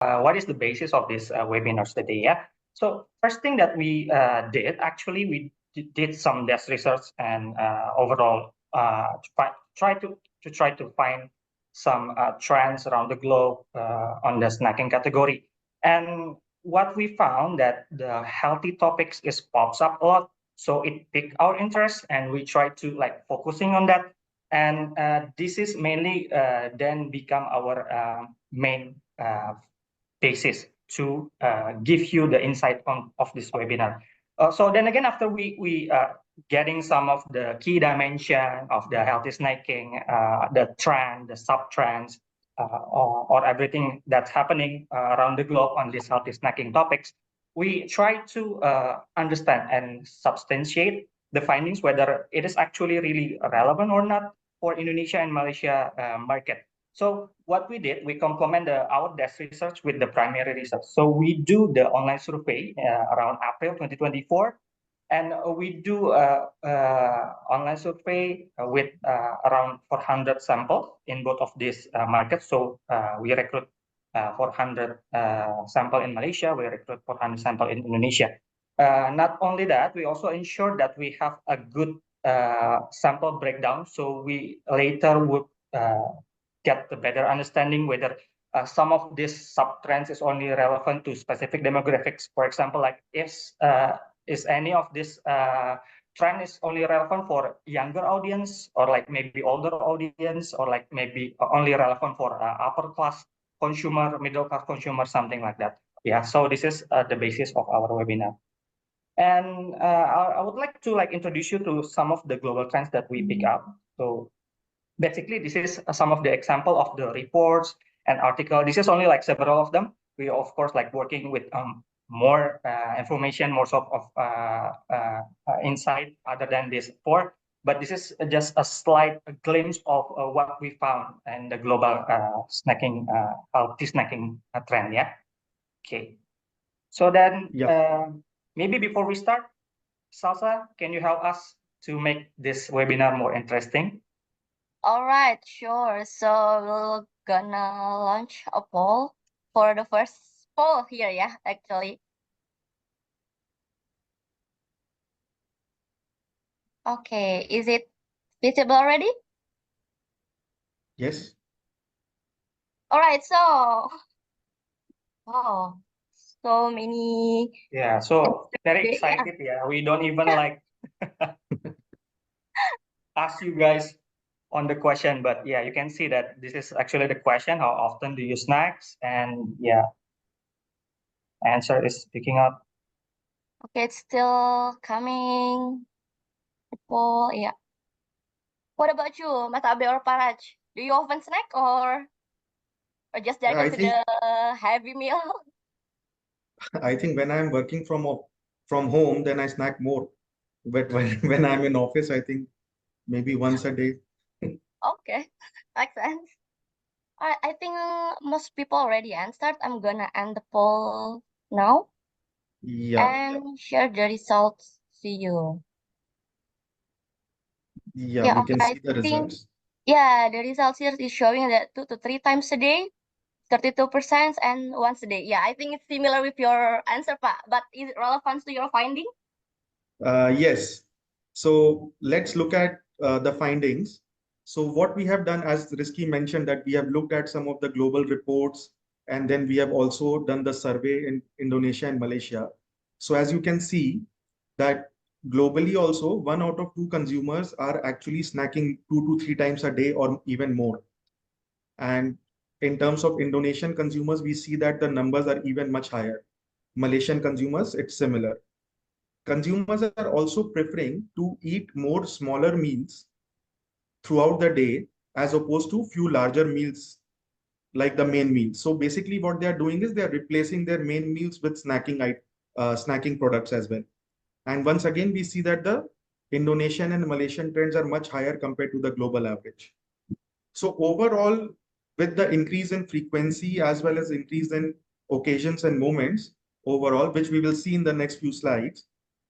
what is the basis of this webinars today? Yeah. So first thing that we did, actually, we did some desk research and overall try to find some trends around the globe on the snacking category. And what we found that the healthy topics is pops up a lot, so it piqued our interest, and we try to like focusing on that. And this is mainly then become our main basis to give you the insight of this webinar. So then again, after we getting some of the key dimension of the healthy snacking, the trend, the sub trends, or everything that's happening around the globe on these healthy snacking topics, we try to understand and substantiate the findings, whether it is actually really relevant or not for Indonesia and Malaysia market. So what we did, we complement our desk research with the primary research. So we do the online survey around April 2024, and we do online survey with around 400 samples in both of these markets. So we recruit 400 sample in Malaysia, we recruit 400 sample in Indonesia. Not only that, we also ensure that we have a good sample breakdown. So we later would get the better understanding whether some of these sub-trends is only relevant to specific demographics. For example, like is any of this trend is only relevant for younger audience, or like maybe older audience, or like maybe only relevant for upper class consumer, middle class consumer, something like that. Yeah, so this is the basis of our webinar. And I would like to like introduce you to some of the global trends that we pick up. So basically, this is some of the example of the reports and article. This is only like several of them. We of course like working with more information, more sort of insight other than this four. But this is just a slight glimpse of what we found in the global snacking, healthy snacking trend. Yeah. Okay. So then, maybe before we start, Salsa, can you help us to make this webinar more interesting? All right, sure. So we're gonna launch a poll for the first poll here, yeah, actually. Okay, is it visible already? Yes. All right, so wow, so many. Yeah, so very excited. Yeah, we don't even like ask you guys on the question, but yeah, you can see that this is actually the question: how often do you snacks? And yeah, answer is picking up. Okay, it's still coming. The poll, yeah. What about you, Mas Abe or Paraj? Do you often snack or just Yeah, direct to the heavy meal? I think when I'm working from home, then I snack more. But when I'm in office, I think maybe once a day. Okay, makes sense. I think most people already answered. I'm gonna end the poll now Yeah, and share the results to you. yeah, Yeah, we okay. can I see the think results. the results here is showing that 2 to 3 times a day, 32%, and once a day. Yeah, I think it's similar with your answer, but is it relevant to your finding? Yes. So let's look at the findings. So what we have done, as Rizky mentioned, that we have looked at some of the global reports, and then we have also done the survey in Indonesia and Malaysia. So as you can see that globally also, 1 out of 2 consumers are actually snacking 2 to 3 times a day or even more. And in terms of Indonesian consumers, we see that the numbers are even much higher. Malaysian consumers, it's similar. Consumers are also preferring to eat more smaller meals throughout the day as opposed to few larger meals like the main meal. So basically what they are doing is they are replacing their main meals with snacking products as well. And once again, we see that the Indonesian and Malaysian trends are much higher compared to the global average. So overall, with the increase in frequency as well as increase in occasions and moments overall, which we will see in the next few slides,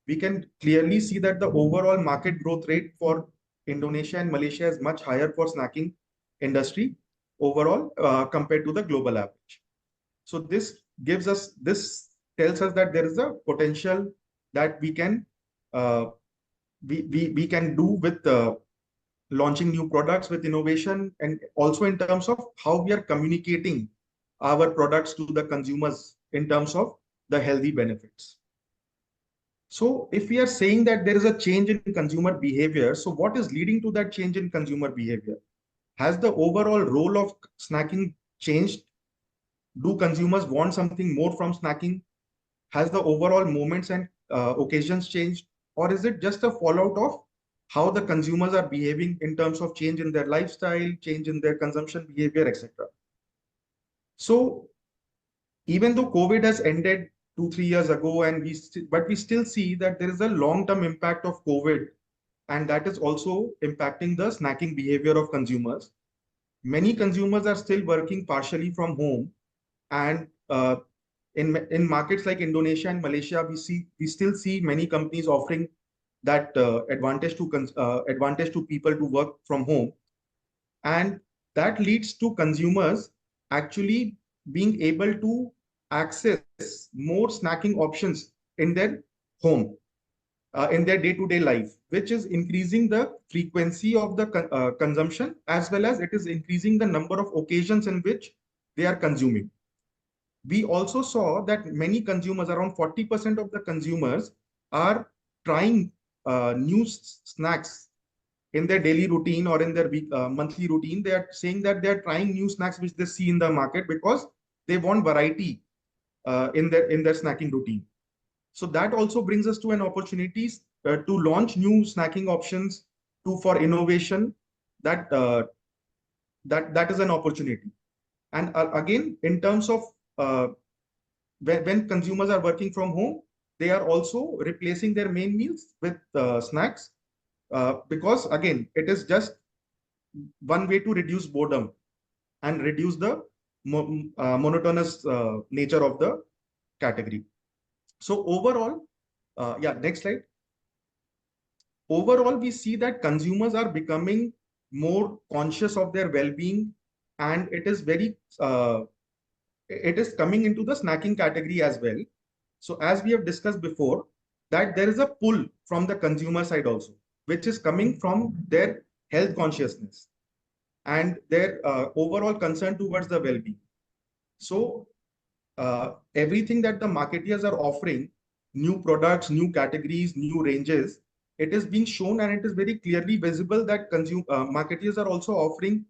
we can clearly see that the overall market growth rate for Indonesia and Malaysia is much higher for snacking industry overall compared to the global average. So this tells us that there is a potential that we can do with launching new products with innovation, and also in terms of how we are communicating our products to the consumers in terms of the healthy benefits. So if we are saying that there is a change in consumer behavior, so what is leading to that change in consumer behavior? Has the overall role of snacking changed? Do consumers want something more from snacking? Has the overall moments and occasions changed? Or is it just a fallout of how the consumers are behaving in terms of change in their lifestyle, change in their consumption behavior, etc.? So even though COVID has ended 2-3 years ago, and but we still see that there is a long-term impact of COVID, and that is also impacting the snacking behavior of consumers. Many consumers are still working partially from home, and in markets like Indonesia and Malaysia, we still see many companies offering that advantage to people to work from home, and that leads to consumers actually being able to access more snacking options in their home, in their day-to-day life, which is increasing the frequency of the consumption, as well as it is increasing the number of occasions in which they are consuming. We also saw that many consumers, around 40% of the consumers, are trying new snacks in their daily routine or in their monthly routine. They are saying that they are trying new snacks which they see in the market because they want variety in their snacking routine. So that also brings us to an opportunity to launch new snacking options for innovation. That is an opportunity. And again, in terms of when consumers are working from home, they are also replacing their main meals with snacks, because again, it is just one way to reduce boredom and reduce the monotonous nature of the category. So overall, yeah, next slide. Overall, we see that consumers are becoming more conscious of their well-being, and it is coming into the snacking category as well. So as we have discussed before, that there is a pull from the consumer side also, which is coming from their health consciousness and their overall concern towards the well-being. So everything that the marketeers are offering, new products, new categories, new ranges, it is being shown, and it is very clearly visible that marketeers are also offering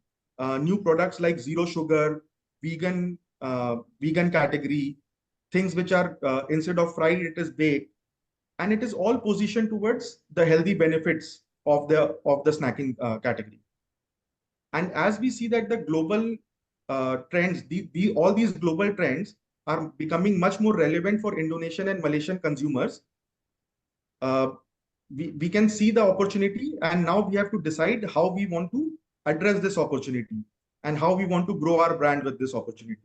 new products like zero sugar, vegan category, things which are instead of fried, it is baked, and it is all positioned towards the healthy benefits of the snacking category. And as we see that the global trends, all these global trends are becoming much more relevant for Indonesian and Malaysian consumers, we can see the opportunity, and now we have to decide how we want to address this opportunity and how we want to grow our brand with this opportunity.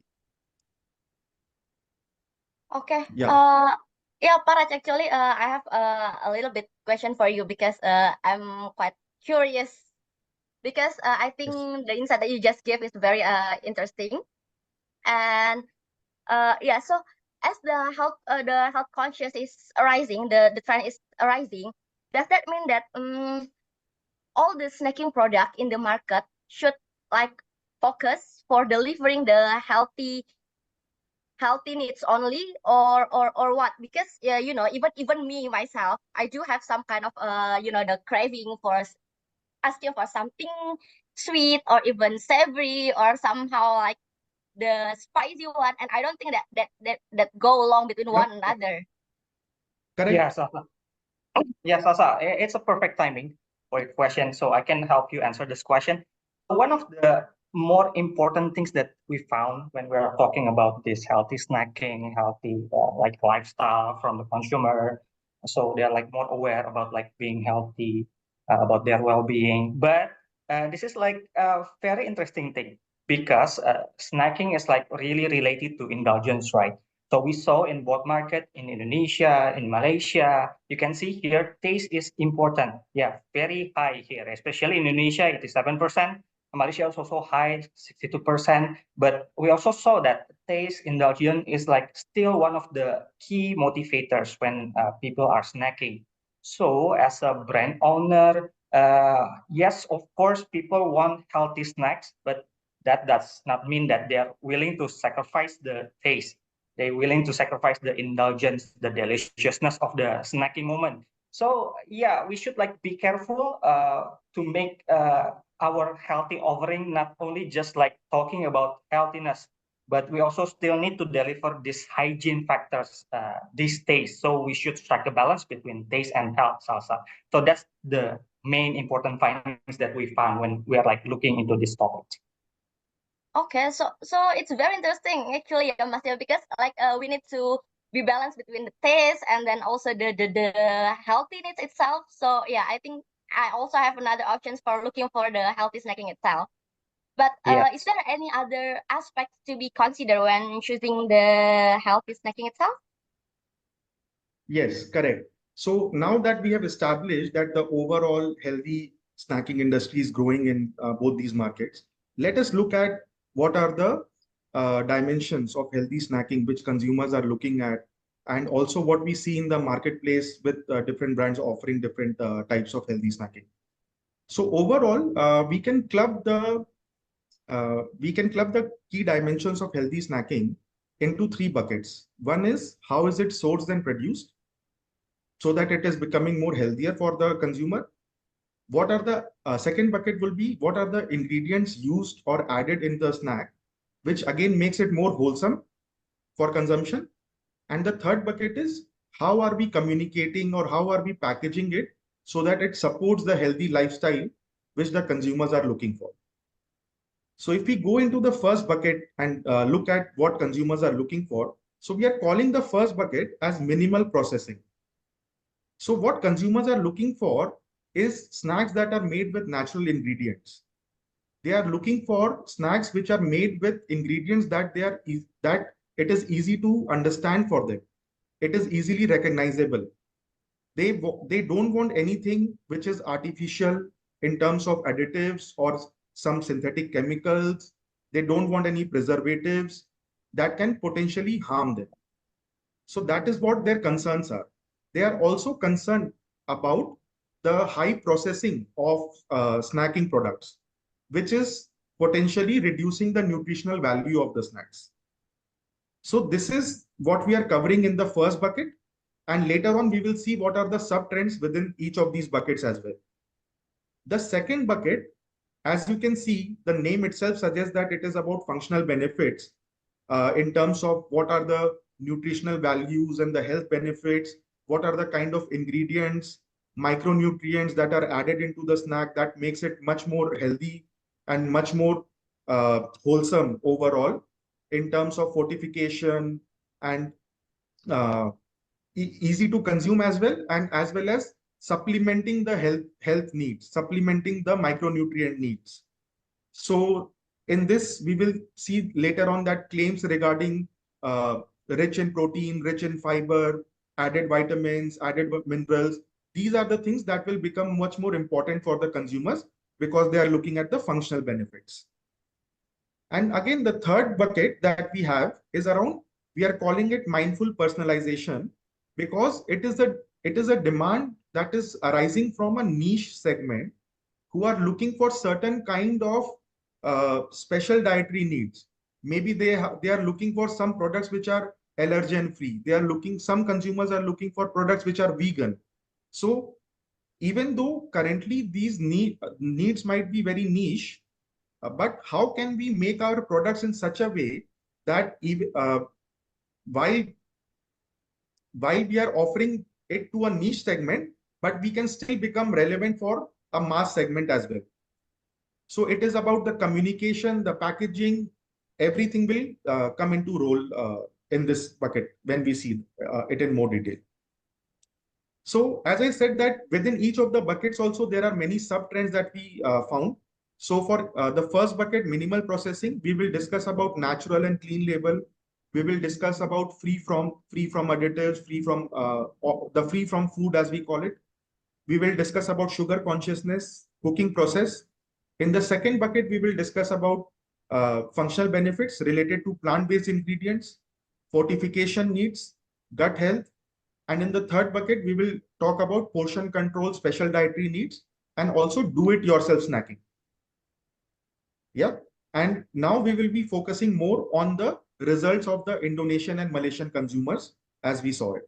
Okay. Yeah. Yeah, Paraj, actually, I have a little bit question for you, because I'm quite curious, because I think Yes. the insight that you just gave is very interesting. And yeah, so as the health conscious is arising, the trend is arising, does that mean that all the snacking product in the market should like focus for delivering the healthy needs only, or what? Because yeah, even me myself, I do have some kind of the craving for asking for something sweet or even savory, or somehow like the spicy one, and I don't think that go along between one another. Correct. Yeah, Sasa. Yeah, Sasa, it's a perfect timing for your question, so I can help you answer this question. One of the more important things that we found when we are talking about this healthy snacking, healthy like lifestyle from the consumer, so they're like more aware about like being healthy, about their well-being. But this is like a very interesting thing, because snacking is like really related to indulgence, right? So we saw in both market, in Indonesia, in Malaysia, you can see here, taste is important. Yeah, very high here, especially in Indonesia, it is 7%. Malaysia is also high, 62%. But we also saw that taste indulgence is like still one of the key motivators when people are snacking. So as a brand owner, yes, of course, people want healthy snacks, but that does not mean that they are willing to sacrifice the taste. They're willing to sacrifice the indulgence, the deliciousness of the snacking moment. So yeah, we should like be careful to make our healthy offering not only just like talking about healthiness, but we also still need to deliver these hygiene factors, these taste. So we should strike a balance between taste and health, Salsa. So that's the main important findings that we found when we are like looking into this topic. Okay, so it's very interesting actually, Mas Tio, because like we need to be balanced between the taste and then also the healthiness itself. So yeah, I think I also have another options for looking for the healthy snacking itself. But Yeah. is there any other aspects to be considered when choosing the healthy snacking itself? Yes, correct. So now that we have established that the overall healthy snacking industry is growing in both these markets, let us look at what are the dimensions of healthy snacking which consumers are looking at, and also what we see in the marketplace with different brands offering different types of healthy snacking. So overall, we can club the key dimensions of healthy snacking into three buckets. One is how is it sourced and produced, so that it is becoming more healthier for the consumer. What are the second bucket will be what are the ingredients used or added in the snack, which again makes it more wholesome for consumption. And the third bucket is how are we communicating or how are we packaging it so that it supports the healthy lifestyle which the consumers are looking for. So if we go into the first bucket and look at what consumers are looking for, so we are calling the first bucket as minimal processing. So what consumers are looking for is snacks that are made with natural ingredients. They are looking for snacks which are made with ingredients that that it is easy to understand for them. It is easily recognizable. They don't want anything which is artificial in terms of additives or some synthetic chemicals. They don't want any preservatives that can potentially harm them. So that is what their concerns are. They are also concerned about the high processing of snacking products, which is potentially reducing the nutritional value of the snacks. So this is what we are covering in the first bucket. And later on, we will see what are the sub-trends within each of these buckets as well. The second bucket, as you can see, the name itself suggests that it is about functional benefits in terms of what are the nutritional values and the health benefits, what are the kind of ingredients, micronutrients that are added into the snack that makes it much more healthy and much more wholesome overall in terms of fortification and easy to consume as well, and as well as supplementing the health needs, supplementing the micronutrient needs. So in this, we will see later on that claims regarding rich in protein, rich in fiber, added vitamins, added minerals. These are the things that will become much more important for the consumers because they are looking at the functional benefits. And again, the third bucket that we have is around, we are calling it mindful personalization, because it is a demand that is arising from a niche segment who are looking for certain kind of special dietary needs. Maybe they are looking for some products which are allergen free. Some consumers are looking for products which are vegan. So even though currently these needs might be very niche, but how can we make our products in such a way that while we are offering it to a niche segment, but we can still become relevant for a mass segment as well. So it is about the communication, the packaging, everything will come into role in this bucket when we see it in more detail. So as I said that within each of the buckets also there are many sub trends that we found. So for the first bucket, minimal processing, we will discuss about natural and clean label. We will discuss about free from additives, free from food as we call it. We will discuss about sugar consciousness, cooking process, In the second bucket, we will discuss about functional benefits related to plant-based ingredients, fortification needs, gut health. And in the third bucket, we will talk about portion control, special dietary needs, and also do-it-yourself snacking. Yeah. And now we will be focusing more on the results of the Indonesian and Malaysian consumers as we saw it.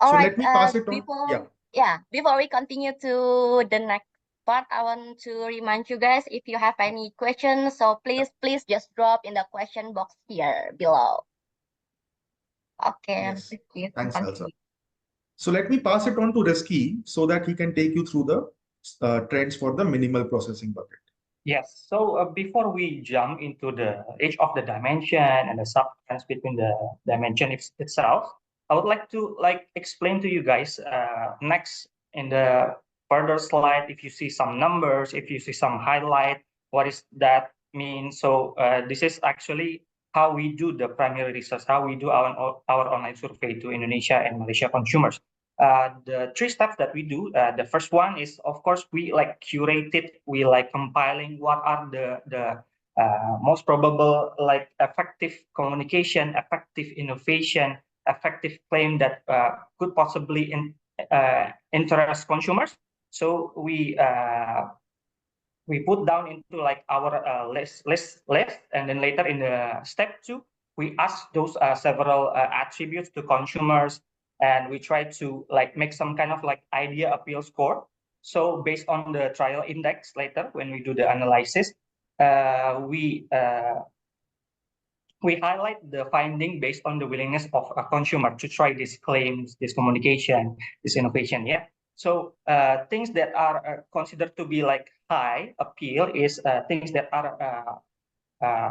All So right. let me pass it on. Before before we continue to the next part, I want to remind you guys, if you have any questions, so please just drop in the question box here below. Okay. Yes. Please Thanks, Elsa. continue. So let me pass it on to Rizky so that he can take you through the trends for the minimal processing bucket. Yes. So before we jump into each of the dimension and the sub-trends between the dimension itself, I would like to explain to you guys next in the further slide. If you see some numbers, if you see some highlight, what is that mean? So this is actually how we do the primary research, how we do our online survey to Indonesia and Malaysia consumers. The three steps that we do, the first one is, of course, we curated, we compiling what are the most probable effective communication, effective innovation, effective claim that could possibly interest consumers. So we put down into our list, and then later in the step 2, we ask those several attributes to consumers, and we try to make some kind of idea appeal score. So based on the trial index later, when we do the analysis, we highlight the finding based on the willingness of a consumer to try these claims, this communication, this innovation. Yeah. So things that are considered to be high appeal is things that are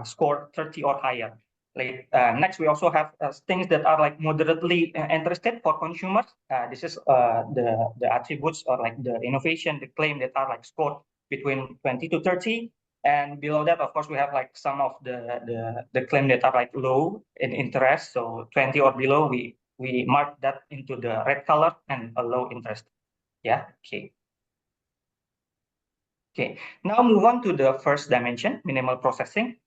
scored 30 or higher. Next, we also have things that are moderately interested for consumers. This is the attributes or the innovation, the claim that are scored between 20 to 30. And below that, of course, we have some of the claim that are low in interest. So 20 or below, we mark that into the red color and a low interest. Yeah. Okay. Okay. Now move on to the first dimension, minimal processing.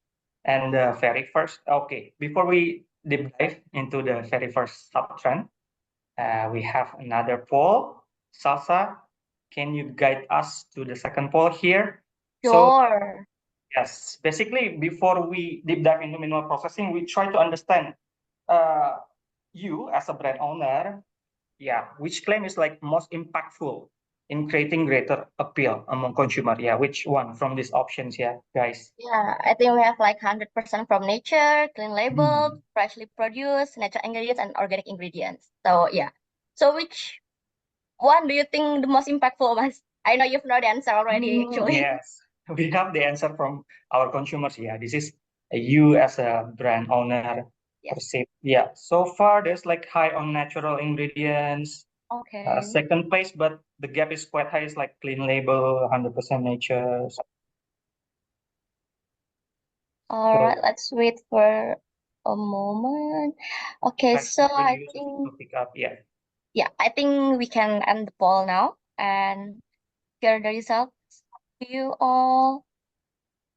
And the very first, okay, before we deep dive into the very first sub-trend, we have another poll. Salsa, can you guide us to the second poll here? Sure. So, yes, basically, before we deep dive into minimal processing, we try to understand you as a brand owner, which claim is most impactful in creating greater appeal among consumer? Yeah, which one from these options? Yeah, guys. Yeah, I think we have 100% from nature, clean label, freshly produced, natural ingredients, and organic ingredients. So yeah. So which one do you think the most impactful was? I know you've know the answer already, actually. Yes, we have the answer from our consumers. Yeah, this is you as a brand owner. Yes. Perceive. Yeah, so far there's high on natural ingredients. Okay. Second place, but the gap is quite high. It's clean label, 100% nature. All right, let's wait for a moment. Okay, so I think pick up. Yeah. I think we can end the poll now and share the results to you all.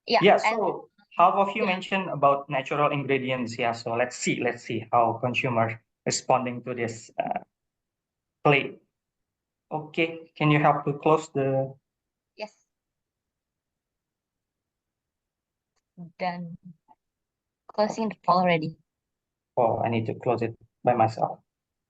Yeah. And So half of you yeah. mentioned about natural ingredients. Yeah. So let's see how consumers responding to this play. Okay. Can you help to close the? Yes. Done. Closing the poll already. Oh, I need to close it by myself.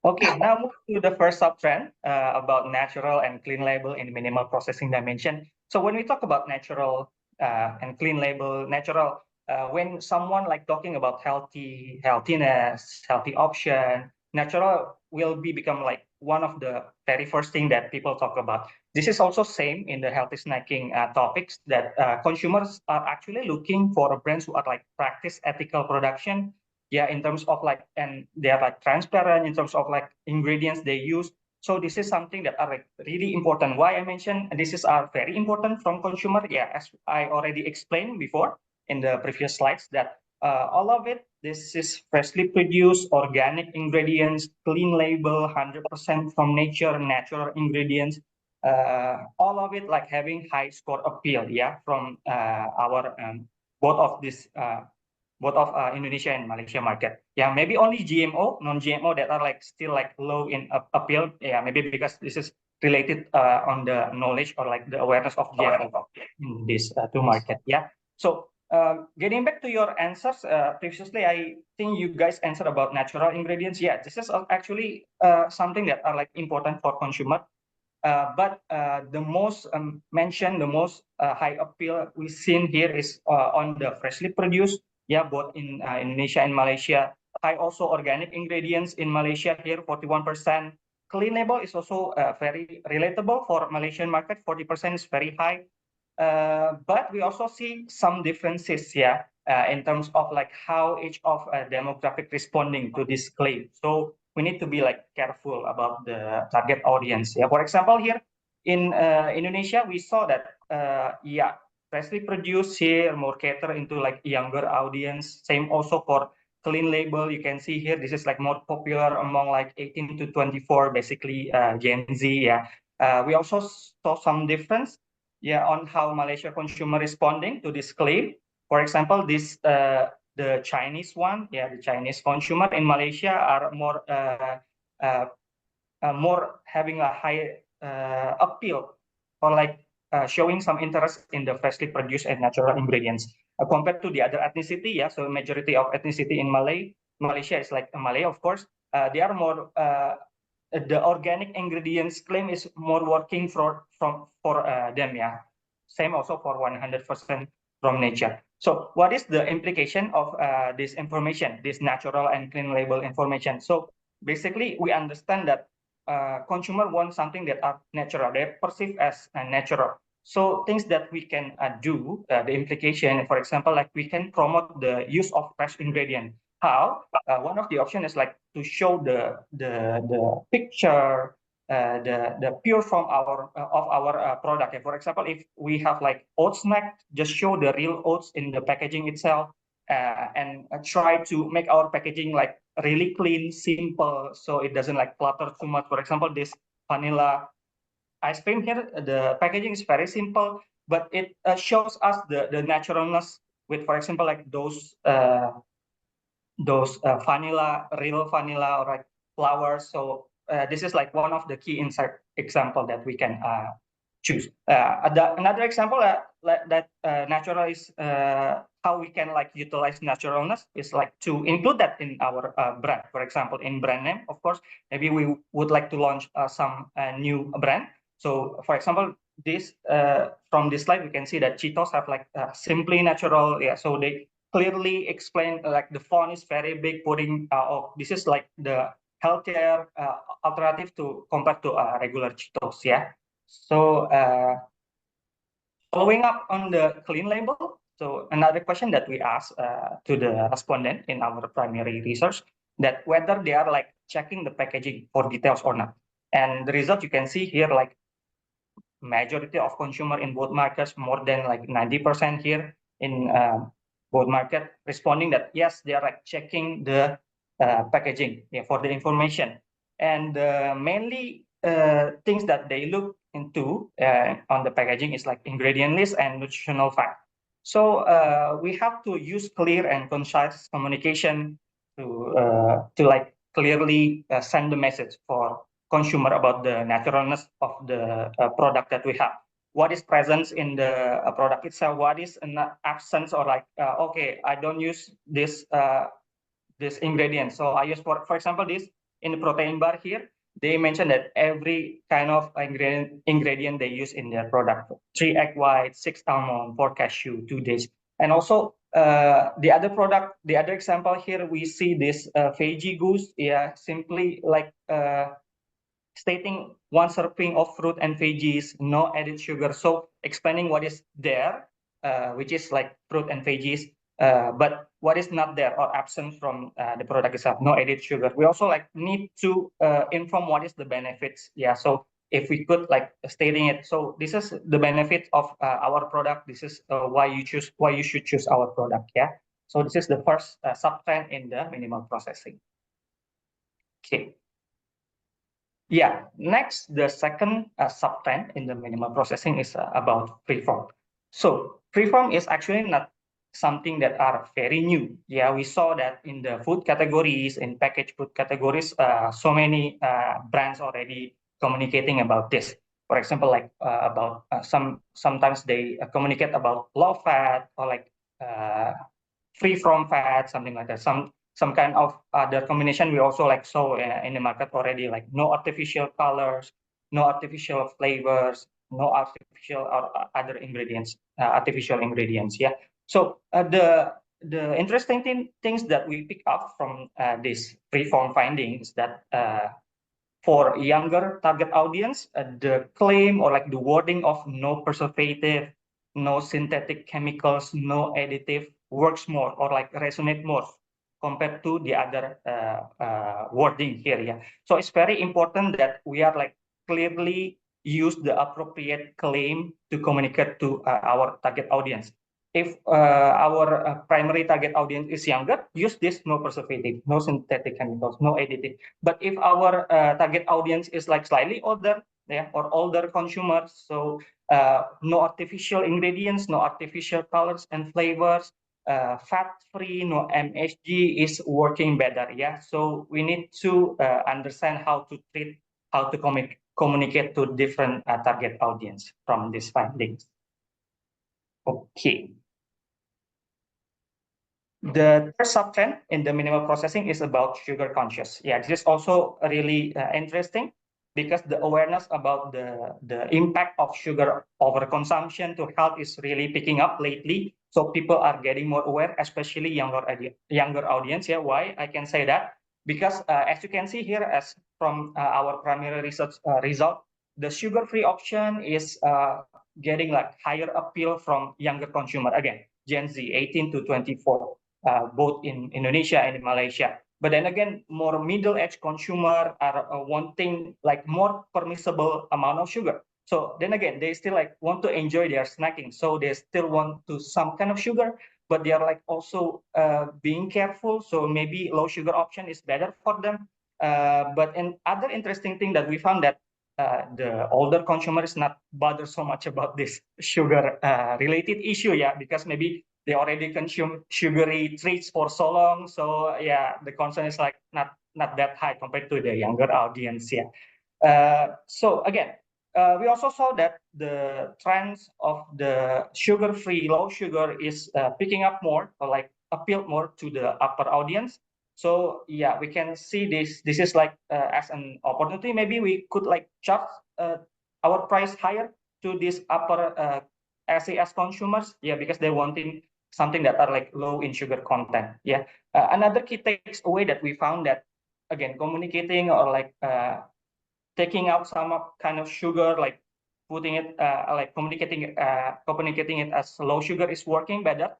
Okay, now move to the first sub-trend about natural and clean label in minimal processing dimension. So when we talk about natural and clean label, natural, when someone talking about healthiness, healthy option, natural will become one of the very first thing that people talk about. This is also same in the healthy snacking topics that consumers are actually looking for brands who are practice ethical production. Yeah, in terms of and they are transparent in terms of ingredients they use. So this is something that are really important. Why I mentioned this is very important from consumer. Yeah, as I already explained before in the previous slides, that all of it, this is freshly produced, organic ingredients, clean label, 100% from nature, natural ingredients. all of it like having high score appeal, yeah, from our both of this Indonesia and Malaysia market. Yeah, maybe only GMO, non-GMO that are like still like low in appeal. Yeah, maybe because this is related on the knowledge or like the awareness of GMO in this two market. Yeah. So getting back to your answers previously, I think you guys answered about natural ingredients. Yeah, this is actually something that are like important for consumer. But the most mentioned, the most high appeal we've seen here is on the freshly produced, yeah, both in Indonesia and Malaysia. High also organic ingredients in Malaysia here, 41%. Clean label is also very relatable for Malaysian market, 40% is very high. But we also see some differences, yeah, in terms of like how each of demographic responding to this claim. So we need to be like careful about the target audience. Yeah, for example, here in Indonesia, we saw that yeah, freshly produced here more cater into like younger audience. Same also for clean label. You can see here this is like more popular among like 18 to 24, basically Gen Z. Yeah, we also saw some difference, yeah, on how Malaysia consumer responding to this claim. For example, this the Chinese one, yeah, the Chinese consumer in Malaysia are more having a high appeal or like showing some interest in the freshly produced and natural ingredients compared to the other ethnicity. Yeah, so majority of ethnicity in Malaysia is like Malay, of course. They are more the organic ingredients claim is more working for them. Yeah, same also for 100% from nature. So what is the implication of this information, this natural and clean label information? So basically we understand that consumer want something that are natural, they perceive as natural. So things that we can do, the implication, for example, like we can promote the use of fresh ingredient. How? One of the options is like to show the picture, the pure form of our product. For example, if we have like oat snack, just show the real oats in the packaging itself, and try to make our packaging like really clean, simple, so it doesn't like clutter too much. For example, this vanilla ice cream here, the packaging is very simple, but it shows us the naturalness with, for example, like those vanilla, real vanilla, or like flowers. So this is like one of the key insight example that we can choose. Another example that natural is how we can like utilize naturalness is like to include that in our brand. For example, in brand name, of course, maybe we would like to launch some new brand. So for example, this from this slide, we can see that Cheetos have like simply natural. Yeah, so they clearly explain like the font is very big, putting this is like the healthier alternative to compared to regular Cheetos. Yeah. So following up on the clean label, so another question that we asked to the respondent in our primary research, that whether they are like checking the packaging for details or not. And the result you can see here, like majority of consumer in both markets, more than like 90% here in both market responding that yes, they are like checking the packaging, yeah, for the information. And mainly things that they look into on the packaging is like ingredient list and nutritional fact. So we have to use clear and concise communication to like clearly send the message for consumer about the naturalness of the product that we have. What is present in the product itself? What is an absence, or like okay, I don't use this this ingredient, so I use for example this in the protein bar here. They mentioned that every kind of ingredient they use in their product: 3 egg white, 6 almond, 4 cashew, 2 dates. And also the other product, the other example here, we see this veggie goose. Yeah, simply like stating 1 serving of fruit and veggies, no added sugar. So explaining what is there, which is like fruit and veggies, but what is not there or absent from the product itself, no added sugar. We also like need to inform what is the benefits. Yeah, so if we could like stating it, so this is the benefit of our product. This is why you should choose our product. Yeah, so this is the first subtrend in the minimal processing. Okay. Yeah, next, the second sub-trend in the minimal processing is about freeform. So freeform is actually not something that are very new. Yeah, we saw that in the food categories, in packaged food categories, so many brands already communicating about this. For example, like about sometimes they communicate about low fat or like free from fat, something like that. Some kind of other combination we also like saw in the market already, like no artificial colors, no artificial flavors, no artificial or other ingredients, artificial ingredients. Yeah. So the interesting things that we pick up from this freeform findings that for younger target audience, the claim or like the wording of no preservative, no synthetic chemicals, no additive works more or like resonate more compared to the other wording here. Yeah. So it's very important that we are like clearly use the appropriate claim to communicate to our target audience. If our primary target audience is younger, use this no preservative, no synthetic chemicals, no additive. But if our target audience is like slightly older, yeah, or older consumers, so no artificial ingredients, no artificial colors and flavors, fat-free, no MSG is working better. Yeah, so we need to understand how to treat, how to communicate to different target audience from these findings. Okay. The third subtrend in the minimal processing is about sugar conscious. Yeah, this is also really interesting because the awareness about the impact of sugar overconsumption to health is really picking up lately. So people are getting more aware, especially younger audience. Yeah, why I can say that? Because as you can see here, as from our primary research result, the sugar-free option is getting like higher appeal from younger consumer, again, Gen Z, 18 to 24. Both in Indonesia and in Malaysia. But then again, more middle-aged consumer are wanting like more permissible amount of sugar. So then again, they still like want to enjoy their snacking. So they still want to some kind of sugar, but they are like also being careful. So maybe low sugar option is better for them. But an other interesting thing that we found that the older consumer is not bothered so much about this sugar related issue, yeah, because maybe they already consume sugary treats for so long. So yeah, the concern is like not that high compared to the younger audience. Yeah. So again, we also saw that the trends of the sugar-free, low sugar is picking up more, or like appeal more to the upper audience. So yeah, we can see this. This is like as an opportunity. Maybe we could like charge our price higher to these upper SAS consumers. Yeah, because they're wanting something that are like low in sugar content. Yeah. Another key takes away that we found that again communicating or like taking out some kind of sugar, like putting it like communicating it as low sugar is working better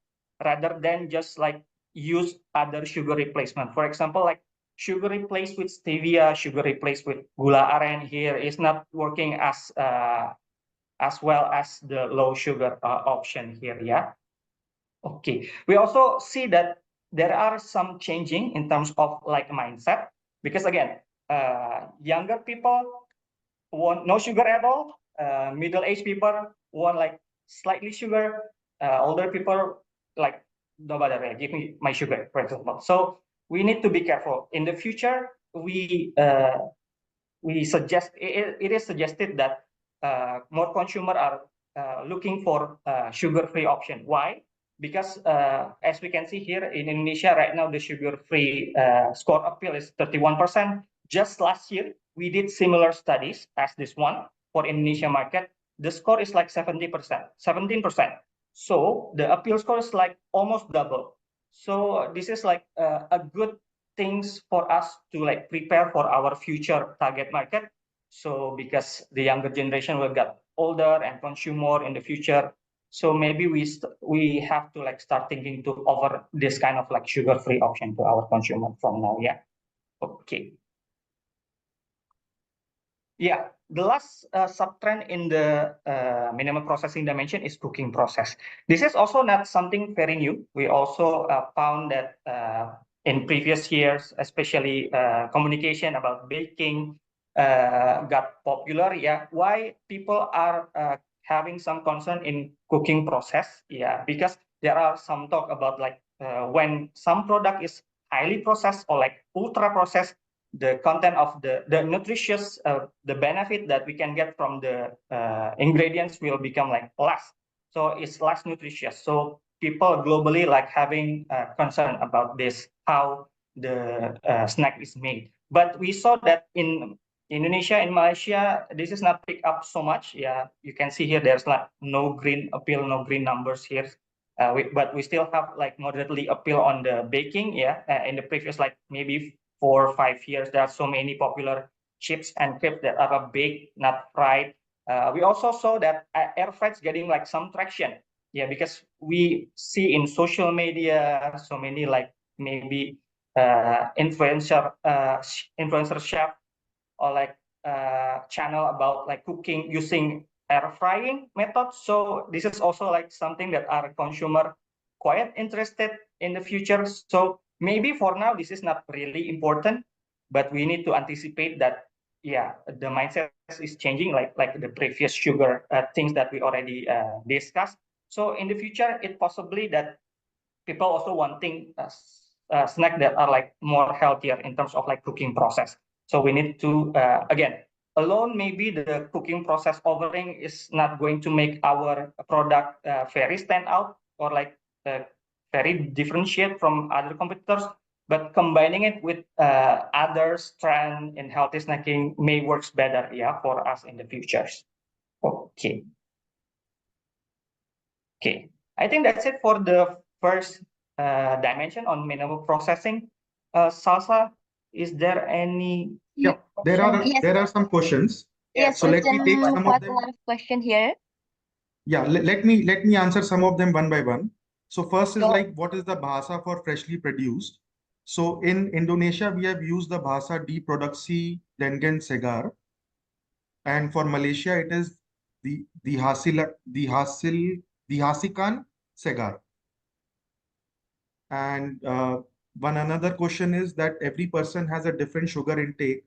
rather than just like use other sugar replacement. For example, like sugar replaced with stevia, sugar replaced with gula aren here is not working as well as the low sugar option here. Yeah. Okay. We also see that there are some changing in terms of like mindset because again, younger people want no sugar at all. Middle-aged people want like slightly sugar. Older people like no matter, give me my sugar, for example. So we need to be careful. In the future, we suggest it is suggested that more consumer are looking for sugar-free option. Why? Because as we can see here in Indonesia right now, the sugar-free score appeal is 31%. Just last year, we did similar studies as this one for Indonesia market. The score is like 70%, 17%. So the appeal score is like almost double. So this is like a good things for us to like prepare for our future target market. So because the younger generation will get older and consume more in the future, so maybe we have to like start thinking to offer this kind of like sugar-free option to our consumer from now. Yeah. Okay. Yeah, the last sub-trend in the minimal processing dimension is cooking process. This is also not something very new. We also found that in previous years, especially communication about baking, got popular. Yeah, why people are having some concern in cooking process? Yeah, because there are some talk about like when some product is highly processed or like ultra processed, the content of the nutritious the benefit that we can get from the ingredients will become like less, so it's less nutritious. So people globally like having concern about this, how the snack is made. But we saw that in Indonesia and Malaysia, this is not picked up so much. Yeah, you can see here there's like no green appeal, no green numbers here. But we still have like moderately appeal on the baking. Yeah, in the previous like maybe 4 or 5 years, there are so many popular chips and crepes that are baked, not fried. We also saw that air fried's getting like some traction. Yeah, because we see in social media so many like maybe influencer chef or like channel about like cooking using air frying methods. So this is also like something that our consumer quite interested in the future. So maybe for now this is not really important, but we need to anticipate that. Yeah, the mindset is changing, like the previous sugar things that we already discussed. So in the future, it possibly that people also wanting snack that are like more healthier in terms of like cooking process. So we need to again, alone maybe the cooking process offering is not going to make our product very stand out or like very differentiate from other competitors. But combining it with other trend in healthy snacking may works better, yeah, for us in the futures. Okay. Okay, I think that's it for the first dimension on minimal processing. Salsa, is there any? Yeah, there Yes. are some questions. Yes, So let me take question, some of quite a them. lot of question here. Yeah, let me answer some of them one by one. So first is Sure. like, what is the bahasa for freshly produced? So in Indonesia, we have used the bahasa di produksi dengan segar, and for Malaysia, it is dihasikan segar. And one another question is that every person has a different sugar intake.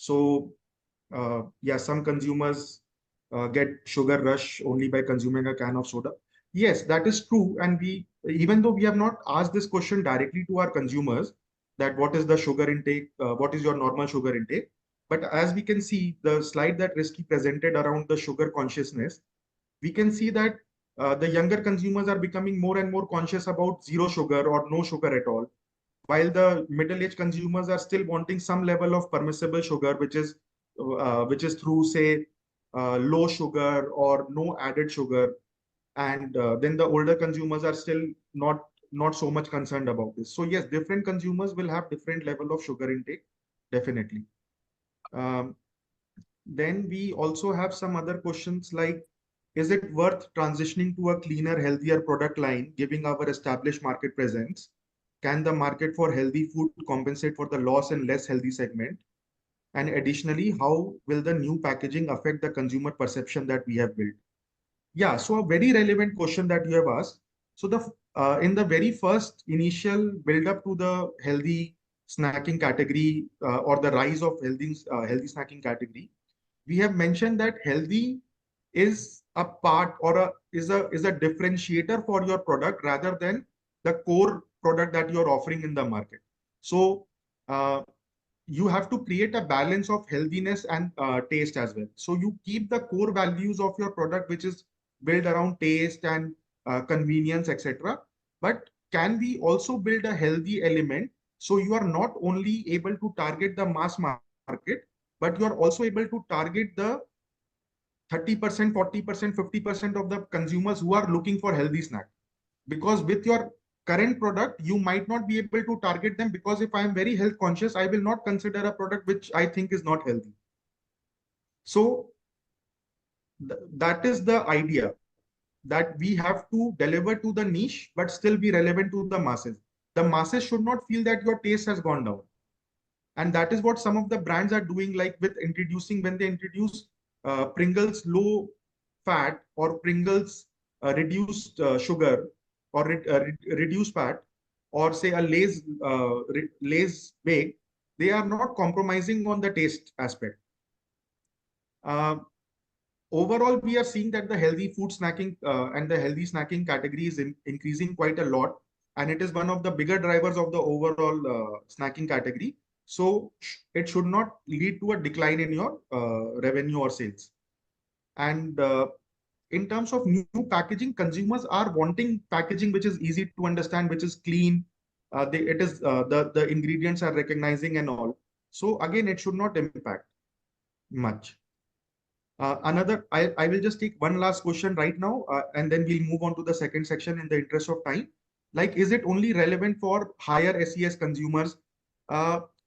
So yeah, some consumers get sugar rush only by consuming a can of soda. Yes, that is true. And we, even though we have not asked this question directly to our consumers, that what is the sugar intake, what is your normal sugar intake? But as we can see, the slide that Risky presented around the sugar consciousness, we can see that the younger consumers are becoming more and more conscious about zero sugar or no sugar at all, while the middle-aged consumers are still wanting some level of permissible sugar, which is through, say, low sugar or no added sugar. And then the older consumers are still not so much concerned about this. So yes, different consumers will have different level of sugar intake, definitely. Then we also have some other questions like, is it worth transitioning to a cleaner, healthier product line, giving our established market presence? Can the market for healthy food compensate for the loss in less healthy segment? And additionally, how will the new packaging affect the consumer perception that we have built? Yeah, so a very relevant question that you have asked. So in the very first initial build up to the healthy snacking category or the rise of healthy snacking category, we have mentioned that healthy is a part or is a differentiator for your product rather than the core product that you're offering in the market. So you have to create a balance of healthiness and taste as well. So you keep the core values of your product, which is built around taste and convenience, etc. But can we also build a healthy element so you are not only able to target the mass market, but you are also able to target the 30%, 40%, 50% of the consumers who are looking for healthy snack. Because with your current product, you might not be able to target them, because if I am very health conscious, I will not consider a product which I think is not healthy. So that is the idea, that we have to deliver to the niche, but still be relevant to the masses. The masses should not feel that your taste has gone down. And that is what some of the brands are doing, like with introducing, when they introduce Pringles low fat or Pringles reduced sugar or reduced fat, or say a Lay's baked, they are not compromising on the taste aspect. Overall, we are seeing that the healthy food snacking and the healthy snacking category is increasing quite a lot, and it is one of the bigger drivers of the overall snacking category. So it should not lead to a decline in your revenue or sales. And in terms of new packaging, consumers are wanting packaging which is easy to understand, which is clean. The ingredients are recognizing and all. So again, it should not impact much. I will just take one last question right now, and then we'll move on to the second section in the interest of time. Like, is it only relevant for higher SES consumers?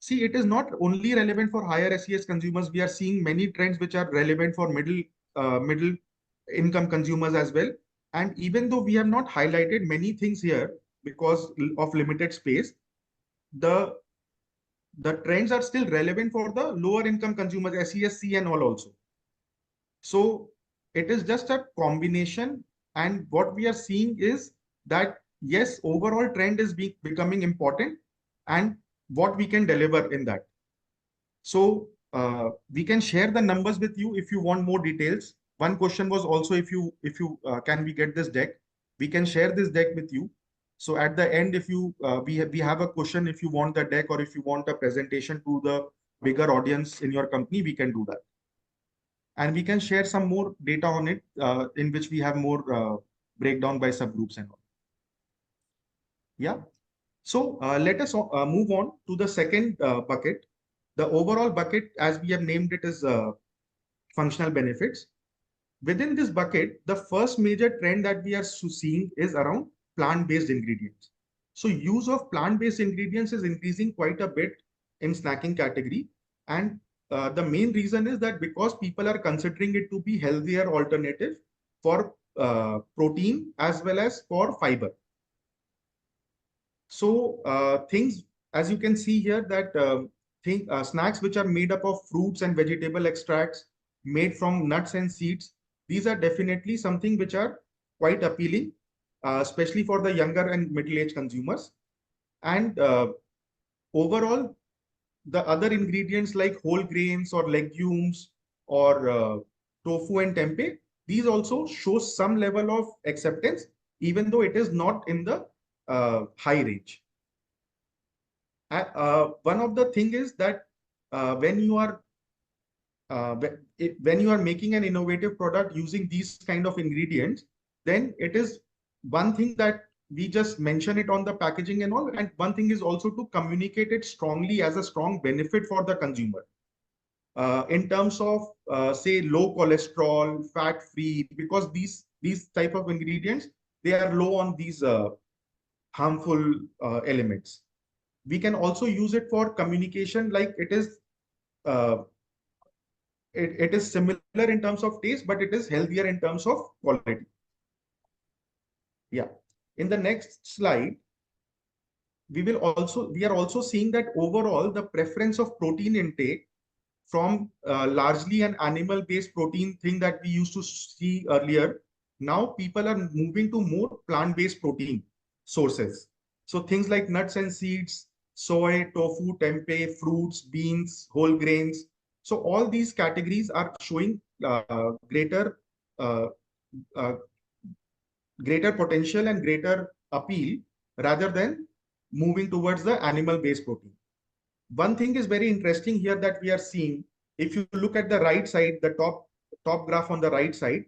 See, it is not only relevant for higher SES consumers. We are seeing many trends which are relevant for middle income consumers as well. And even though we have not highlighted many things here because of limited space, the trends are still relevant for the lower income consumers, SESC and all also. So it is just a combination, and what we are seeing is that yes, overall trend is becoming important, and what we can deliver in that. So we can share the numbers with you if you want more details. One question was also if you can we get this deck? We can share this deck with you. So at the end, if you we have a question, if you want the deck or if you want a presentation to the bigger audience in your company, we can do that. And we can share some more data on it in which we have more breakdown by subgroups and all. Yeah. So let us move on to the second bucket. The overall bucket, as we have named it, is functional benefits. Within this bucket, the first major trend that we are seeing is around plant-based ingredients. So use of plant-based ingredients is increasing quite a bit in snacking category. And the main reason is that because people are considering it to be healthier alternative for protein as well as for fiber. So things, as you can see here, that snacks which are made up of fruits and vegetable extracts made from nuts and seeds, these are definitely something which are quite appealing, especially for the younger and middle-aged consumers. And overall, the other ingredients like whole grains or legumes or tofu and tempeh, these also show some level of acceptance, even though it is not in the high range. One of the thing is that when you are making an innovative product using these kind of ingredients, then it is one thing that we just mention it on the packaging and all, and one thing is also to communicate it strongly as a strong benefit for the consumer in terms of say low cholesterol, fat free, because these type of ingredients, they are low on these harmful elements. We can also use it for communication, like it is it is similar in terms of taste, but it is healthier in terms of quality. Yeah. In the next slide, we are also seeing that overall the preference of protein intake from largely an animal-based protein thing that we used to see earlier. Now people are moving to more plant-based protein sources. So things like nuts and seeds, soy, tofu, tempeh, fruits, beans, whole grains. So all these categories are showing greater potential and greater appeal rather than moving towards the animal-based protein. One thing is very interesting here that we are seeing. If you look at the right side, the top graph on the right side,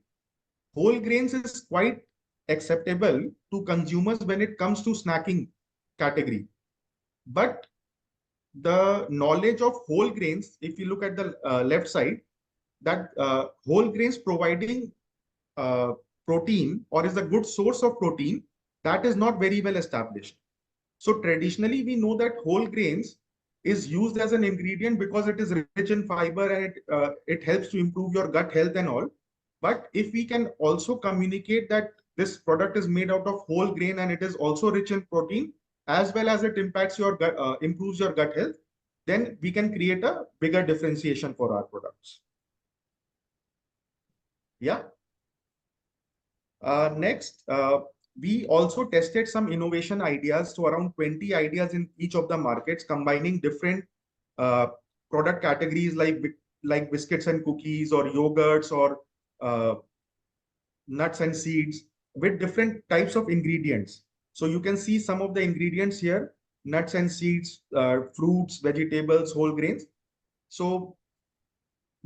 whole grains is quite acceptable to consumers when it comes to snacking category. But the knowledge of whole grains, if you look at the left side, that whole grains providing protein or is a good source of protein, that is not very well established. So traditionally, we know that whole grains is used as an ingredient because it is rich in fiber and it helps to improve your gut health and all. But if we can also communicate that this product is made out of whole grain and it is also rich in protein, as well as it impacts your gut, improves your gut health, then we can create a bigger differentiation for our products. Yeah. Next, we also tested some innovation ideas, so around 20 ideas in each of the markets, combining different product categories like biscuits and cookies or yogurts or nuts and seeds with different types of ingredients. So you can see some of the ingredients here, nuts and seeds, fruits, vegetables, whole grains. So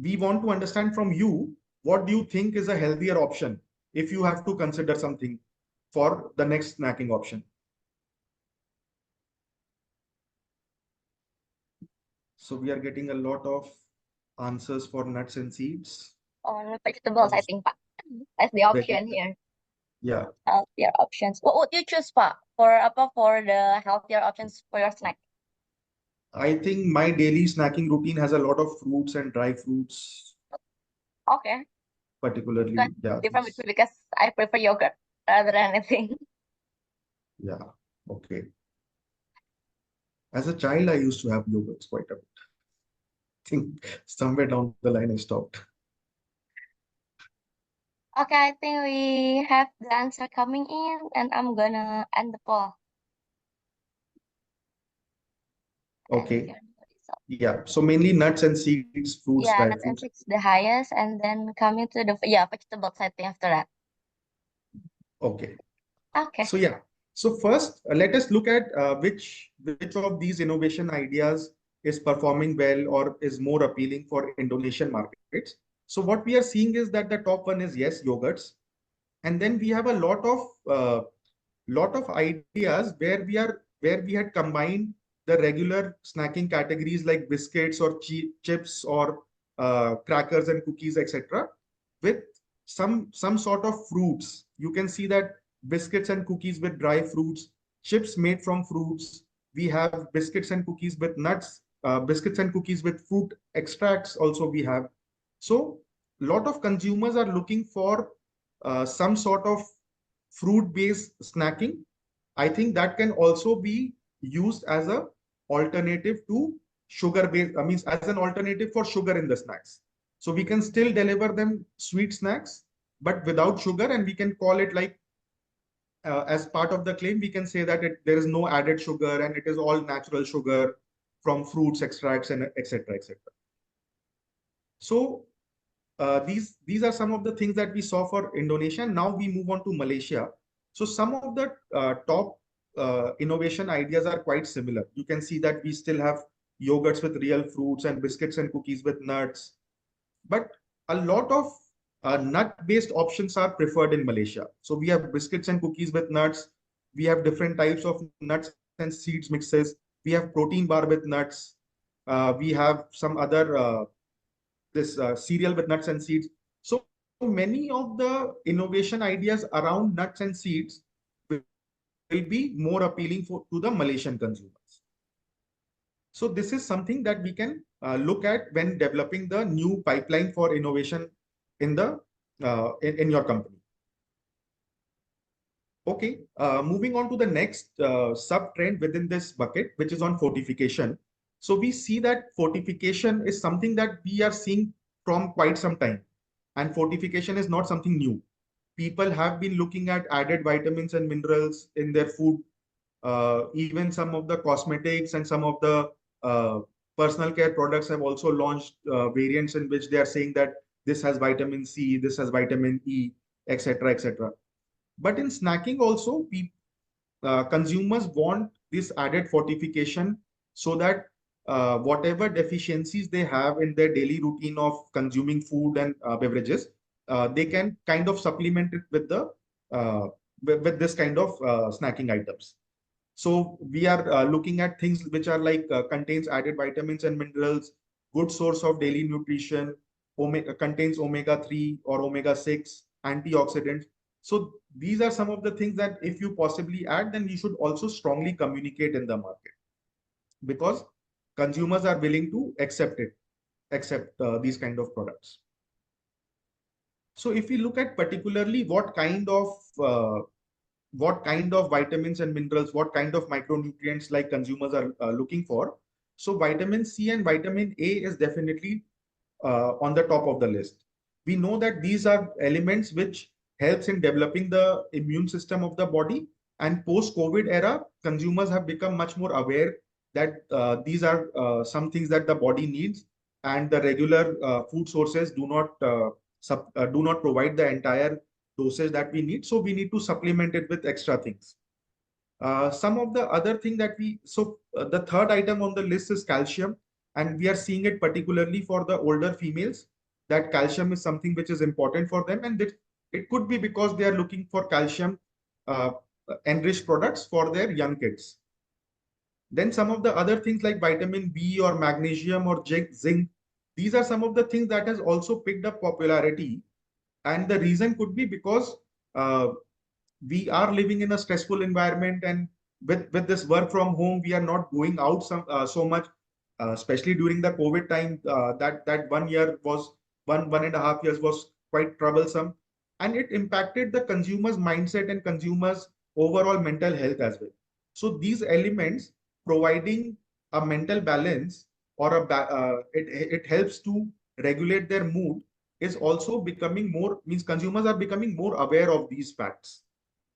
we want to understand from you, what do you think is a healthier option if you have to consider something for the next snacking option? So we are getting a lot of answers for nuts and seeds. On vegetables, I think, Pak. That's the option here. Yeah. Healthier options. What would you choose, Pak, for the healthier options for your snack? I think my daily snacking routine has a lot of fruits and dry fruits. Okay. Particularly, yeah. Different between, because I prefer yogurt rather than anything. Yeah. Okay. As a child, I used to have yogurts quite a bit. I think somewhere down the line I stopped. Okay, I think we have the answer coming in, and I'm gonna end the poll. Okay. Yeah. So mainly nuts and seeds, fruits, Yeah, dry nuts and fruits. seeds the highest, and then coming to the vegetables, I think, after that. Okay. Okay. So yeah. So first, let us look at which of these innovation ideas is performing well or is more appealing for Indonesian markets. So what we are seeing is that the top one is, yes, yogurts, and then we have a lot of ideas where we had combined the regular snacking categories like biscuits or chips or crackers and cookies, etc., with some sort of fruits. You can see that biscuits and cookies with dry fruits, chips made from fruits. We have biscuits and cookies with nuts, biscuits and cookies with fruit extracts also we have. So a lot of consumers are looking for some sort of fruit-based snacking. I think that can also be used as a alternative to sugar-based, I mean, as an alternative for sugar in the snacks. So we can still deliver them sweet snacks, but without sugar, and we can call it like, as part of the claim, we can say that there is no added sugar and it is all natural sugar from fruits, extracts, and etc. etc. So these are some of the things that we saw for Indonesia. Now we move on to Malaysia. So some of the top innovation ideas are quite similar. You can see that we still have yogurts with real fruits and biscuits and cookies with nuts. But a lot of nut-based options are preferred in Malaysia. So we have biscuits and cookies with nuts. We have different types of nuts and seeds mixes. We have protein bar with nuts. We have some other this cereal with nuts and seeds. So many of the innovation ideas around nuts and seeds will be more appealing to the Malaysian consumers. So this is something that we can look at when developing the new pipeline for innovation in the in your company. Okay, moving on to the next sub trend within this bucket, which is on fortification. So we see that fortification is something that we are seeing from quite some time, and fortification is not something new. People have been looking at added vitamins and minerals in their food. Even some of the cosmetics and some of the personal care products have also launched variants in which they are saying that this has vitamin C, this has vitamin E, etc., etc. But in snacking also, consumers want this added fortification so that whatever deficiencies they have in their daily routine of consuming food and beverages, they can kind of supplement it with the with this kind of snacking items. So we are looking at things which are like contains added vitamins and minerals, good source of daily nutrition, contains omega-3 or omega-6, antioxidants. So these are some of the things that if you possibly add, then you should also strongly communicate in the market, because consumers are willing to accept these kind of products. So if we look at particularly what kind of vitamins and minerals, what kind of micronutrients like consumers are looking for. So vitamin C and vitamin A is definitely on the top of the list. We know that these are elements which helps in developing the immune system of the body, and post-COVID era, consumers have become much more aware that these are some things that the body needs and the regular food sources do not provide the entire dosage that we need. So we need to supplement it with extra things. Some of the other thing that the third item on the list is calcium, and we are seeing it particularly for the older females, that calcium is something which is important for them, and it could be because they are looking for calcium enriched products for their young kids. Then some of the other things like vitamin B or magnesium or zinc, these are some of the things that has also picked up popularity. And the reason could be because we are living in a stressful environment, and with this work from home, we are not going out so much, especially during the COVID time. That 1 year was 1.5 years was quite troublesome, and it impacted the consumer's mindset and consumers' overall mental health as well. So these elements providing a mental balance or it helps to regulate their mood is also becoming more, means consumers are becoming more aware of these facts.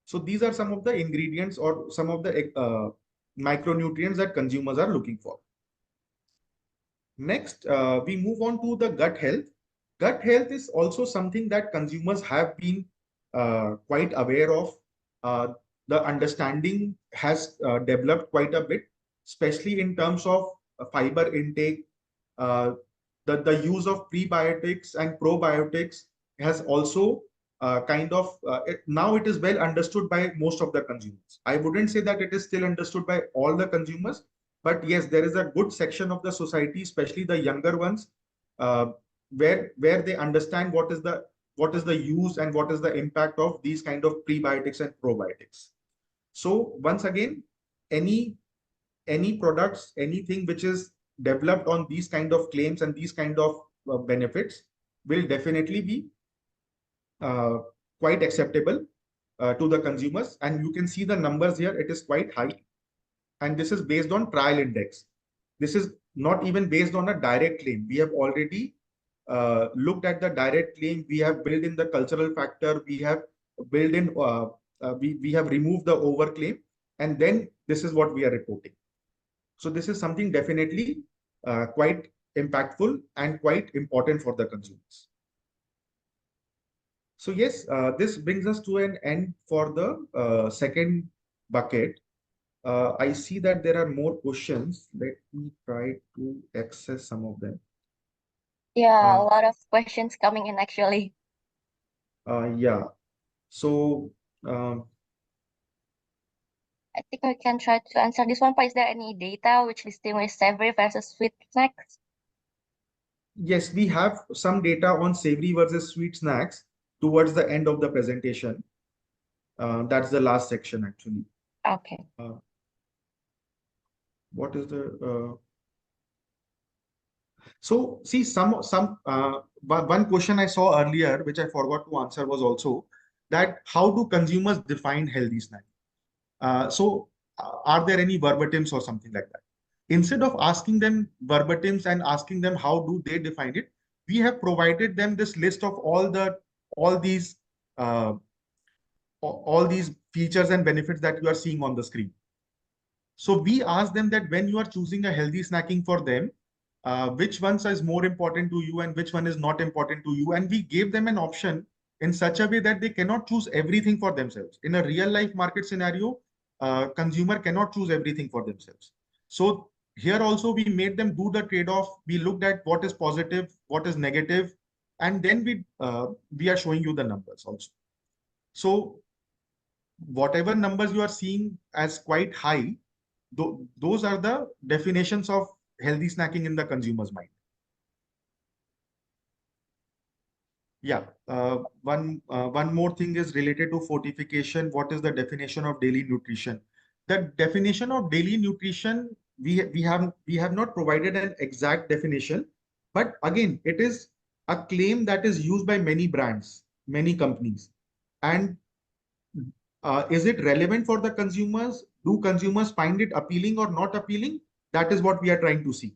So these are some of the ingredients or some of the micronutrients that consumers are looking for. Next, we move on to the gut health. Gut health is also something that consumers have been quite aware of. The understanding has developed quite a bit, especially in terms of fiber intake. The use of prebiotics and probiotics has also now it is well understood by most of the consumers. I wouldn't say that it is still understood by all the consumers, but yes, there is a good section of the society, especially the younger ones, where they understand what is the use and what is the impact of these kind of prebiotics and probiotics. So once again, any products, anything which is developed on these kind of claims and these kind of benefits will definitely be quite acceptable to the consumers. And you can see the numbers here, it is quite high. And this is based on trial index. This is not even based on a direct claim. We have already looked at the direct claim. We have built in the cultural factor. We have built in, we have removed the overclaim. And then this is what we are reporting. So this is something definitely quite impactful and quite important for the consumers. So yes, this brings us to an end for the second bucket. I see that there are more questions. Let me try to access some of them. Yeah, a lot of questions coming in actually. Yeah. So I think we can try to answer this one. But is there any data which distinguishes savory versus sweet snacks? yes, we have some data on savory versus sweet snacks towards the end of the presentation. That's the last section actually. Okay. What is the so see one question I saw earlier which I forgot to answer was also that how do consumers define healthy snack? Are there any verbatims or something like that? Instead of asking them verbatims and asking them how do they define it, we have provided them this list of all these features and benefits that you are seeing on the screen. So we ask them that when you are choosing a healthy snacking for them, which ones is more important to you and which one is not important to you. And we gave them an option in such a way that they cannot choose everything for themselves. In a real life market scenario, consumer cannot choose everything for themselves. So here also we made them do the trade-off. We looked at what is positive, what is negative, and then we are showing you the numbers also. So whatever numbers you are seeing as quite high, those are the definitions of healthy snacking in the consumer's mind. Yeah, one more thing is related to fortification. What is the definition of daily nutrition? The definition of daily nutrition, we have not provided an exact definition, but again, it is a claim that is used by many brands, many companies. And is it relevant for the consumers? Do consumers find it appealing or not appealing? That is what we are trying to see.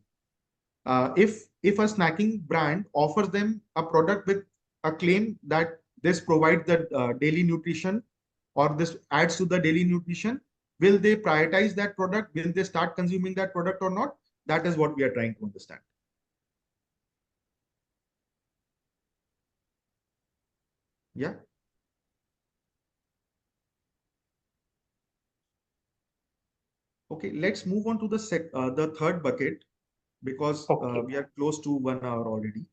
If a snacking brand offers them a product with a claim that this provides the daily nutrition or this adds to the daily nutrition, will they prioritize that product? Will they start consuming that product or not? That is what we are trying to understand. Yeah. Okay, let's move on to the third bucket, because Okay. we are close to 1 hour already.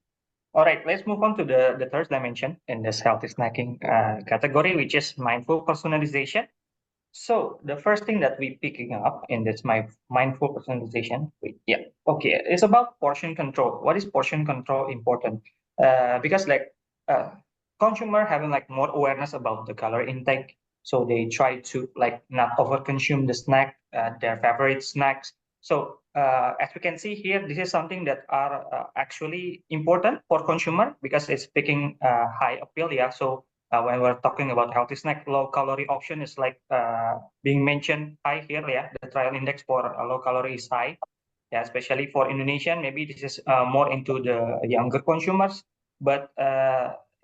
All right, let's move on to the third dimension in this healthy snacking category, which is mindful personalization. So the first thing that we picking up in this mindful personalization, okay, it's about portion control. What is portion control important? Because like uh, consumer having like more awareness about the calorie intake, so they try to like not overconsume the snack, their favorite snacks. So as we can see here, this is something that are actually important for consumer because it's picking high appeal. Yeah, so when we're talking about healthy snack, low calorie option is like being mentioned high here. Yeah, the trial index for low calorie is high. Yeah, especially for Indonesian, maybe this is more into the younger consumers. But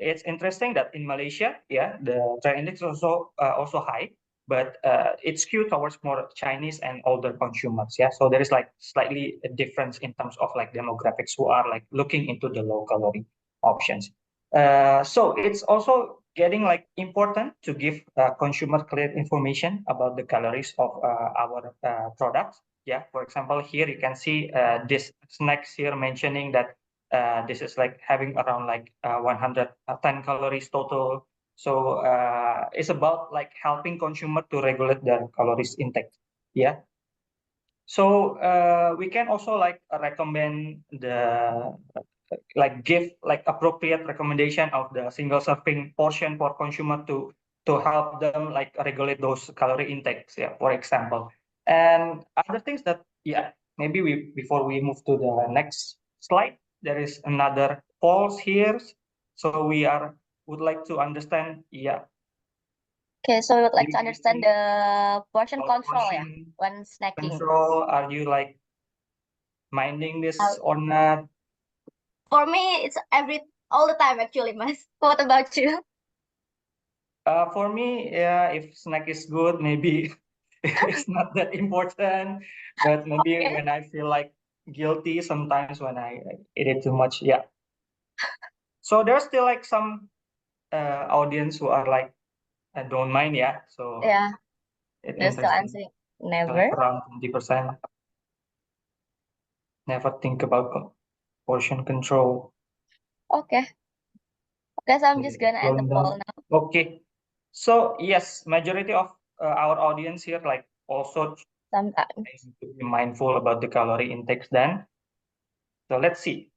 it's interesting that in Malaysia, yeah, the trial index is also high, but it's skewed towards more Chinese and older consumers. Yeah, so there is like slightly a difference in terms of like demographics who are like looking into the low calorie options. So it's also getting like important to give consumer clear information about the calories of our products. Yeah, for example, here you can see this snacks here mentioning that this is like having around like 110 calories total. So it's about like helping consumer to regulate their calories intake. Yeah. So we can also like recommend the like give like appropriate recommendation of the single serving portion for consumer to help them like regulate those calorie intakes. Yeah, for example. And other things that maybe we before we move to the next slide, there is another pause here. So we are would like to understand Okay, so we would like you to understand the portion about control, yeah, portion when snacking. control. Are you like minding this or not? For me, it's all the time actually, Mas. What about you? For me, yeah, if snack is good, maybe it's not that important. But maybe Okay. when I feel like guilty, sometimes when I eat it too much, yeah. So there's still like some audience who are like, I don't mind, yeah. So Yeah, it's they're still interesting. answering. So like Never. around 20%. Never think about portion control. Okay. Okay, so I'm Okay, just gonna end the scrolling poll down. now. Okay. So yes, majority of our audience here like also Sometimes. trying to be mindful about the calorie intakes then. So let's see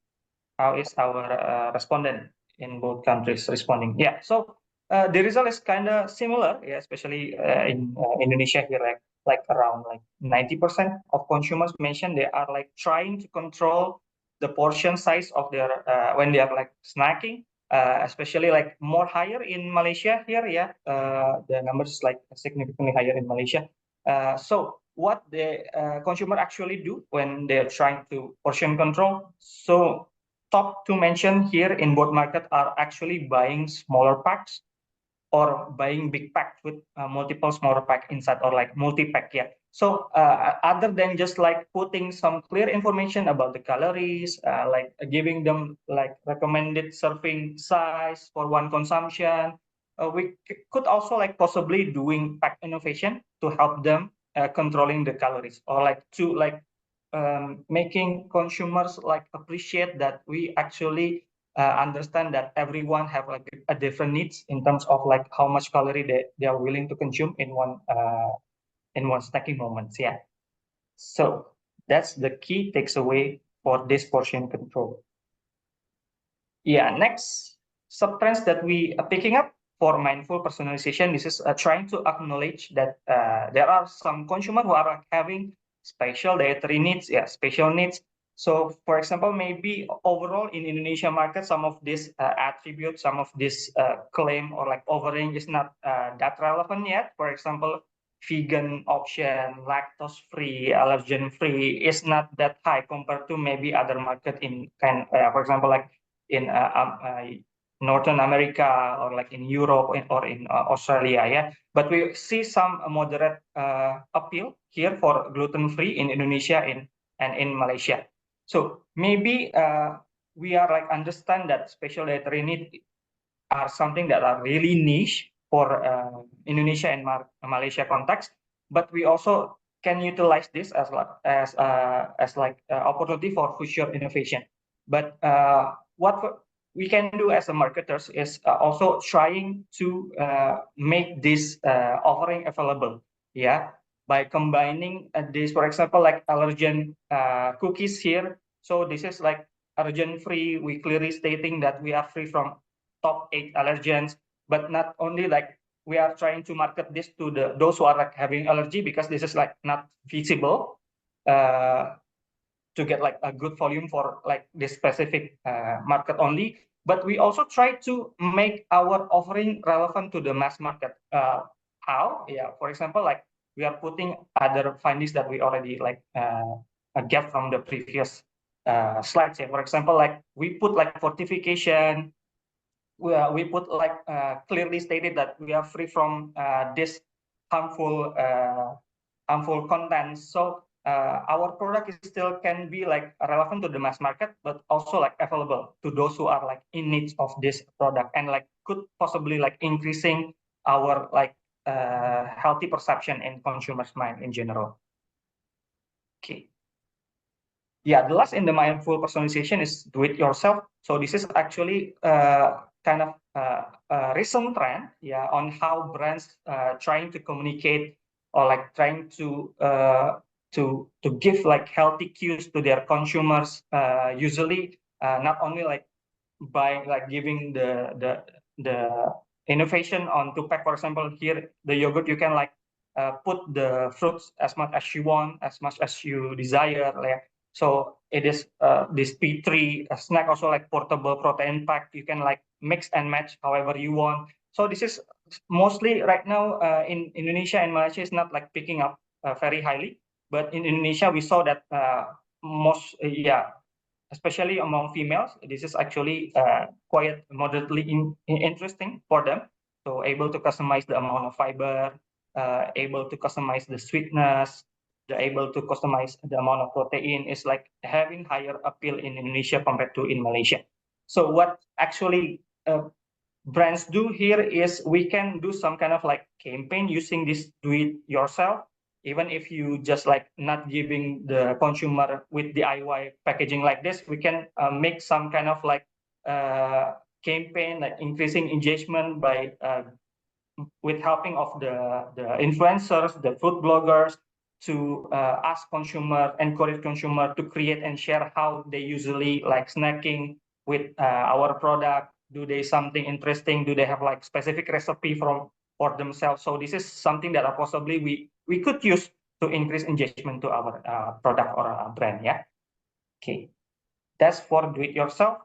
how is our respondent in both countries responding. Yeah, so the result is kind of similar, yeah, especially in Indonesia here, like around like 90% of consumers mentioned they are like trying to control the portion size of their when they are like snacking. Especially like more higher in Malaysia here, yeah, the numbers like significantly higher in Malaysia. So what the consumer actually do when they're trying to portion control? So top to mention here in both market are actually buying smaller packs or buying big packs with multiple smaller pack inside or like multi-pack. Yeah. So other than just like putting some clear information about the calories, like giving them like recommended serving size for one consumption, we could also like possibly doing pack innovation to help them controlling the calories or like to like making consumers like appreciate that we actually understand that everyone have like a different needs in terms of like how much calorie they are willing to consume in one snacking moments. Yeah. So that's the key takeaway for this portion control. Yeah. Next sub-trends that we are picking up for mindful personalization. This is trying to acknowledge that there are some consumers who are like, having special dietary needs. Yeah, special needs. So, for example, maybe overall in Indonesia market, some of these attributes, some of this claim or like offering is not that relevant yet. For example, vegan option, lactose free, allergen free is not that high compared to maybe other market in for example, like in Northern America or like in Europe or in Australia, yeah. But we see some moderate appeal here for gluten free in Indonesia and in Malaysia. So maybe we are like understand that special dietary need are something that are really niche for Indonesia and Malaysia context, but we also can utilize this as like opportunity for future innovation. But what we can do as a marketers is also trying to make this offering available, yeah, by combining this, for example, like allergen cookies here. So this is like allergen free. We clearly stating that we are free from top 8 allergens, but not only like we are trying to market this to those who are like having allergy, because this is like not feasible to get like a good volume for like this specific market only. But we also try to make our offering relevant to the mass market. How? Yeah, for example, like we are putting other findings that we already like get from the previous slides. Yeah, for example, like we put like fortification. We put like clearly stated that we are free from this harmful content. So our product is still can be like relevant to the mass market, but also like available to those who are like in need of this product, and like could possibly like increasing our like healthy perception in consumers' mind in general. Okay. Yeah, the last in the mindful personalization is do it yourself. So this is actually kind of a recent trend, yeah, on how brands trying to communicate or like trying to give like healthy cues to their consumers. Usually, not only like by like giving the innovation on to pack. For example, here the yogurt you can like put the fruits as much as you want, as much as you desire, like. So it is this P3 snack also like portable protein pack. You can like mix and match however you want. So this is mostly right now in Indonesia and Malaysia is not like picking up very highly, but in Indonesia we saw that most yeah, especially among females, this is actually quite moderately interesting for them. So able to customize the amount of fiber, able to customize the sweetness, they're able to customize the amount of protein is like having higher appeal in Indonesia compared to in Malaysia. So what actually brands do here is we can do some kind of like campaign using this do it yourself, even if you just like not giving the consumer with DIY packaging like this, we can make some kind of like campaign like increasing engagement by with helping of the influencers, the food bloggers, to ask consumer, encourage consumer to create and share how they usually like snacking with our product. Do they something interesting? Do they have like specific recipe for themselves? So this is something that are possibly we could use to increase engagement to our product or brand. Yeah. Okay, that's for do it yourself.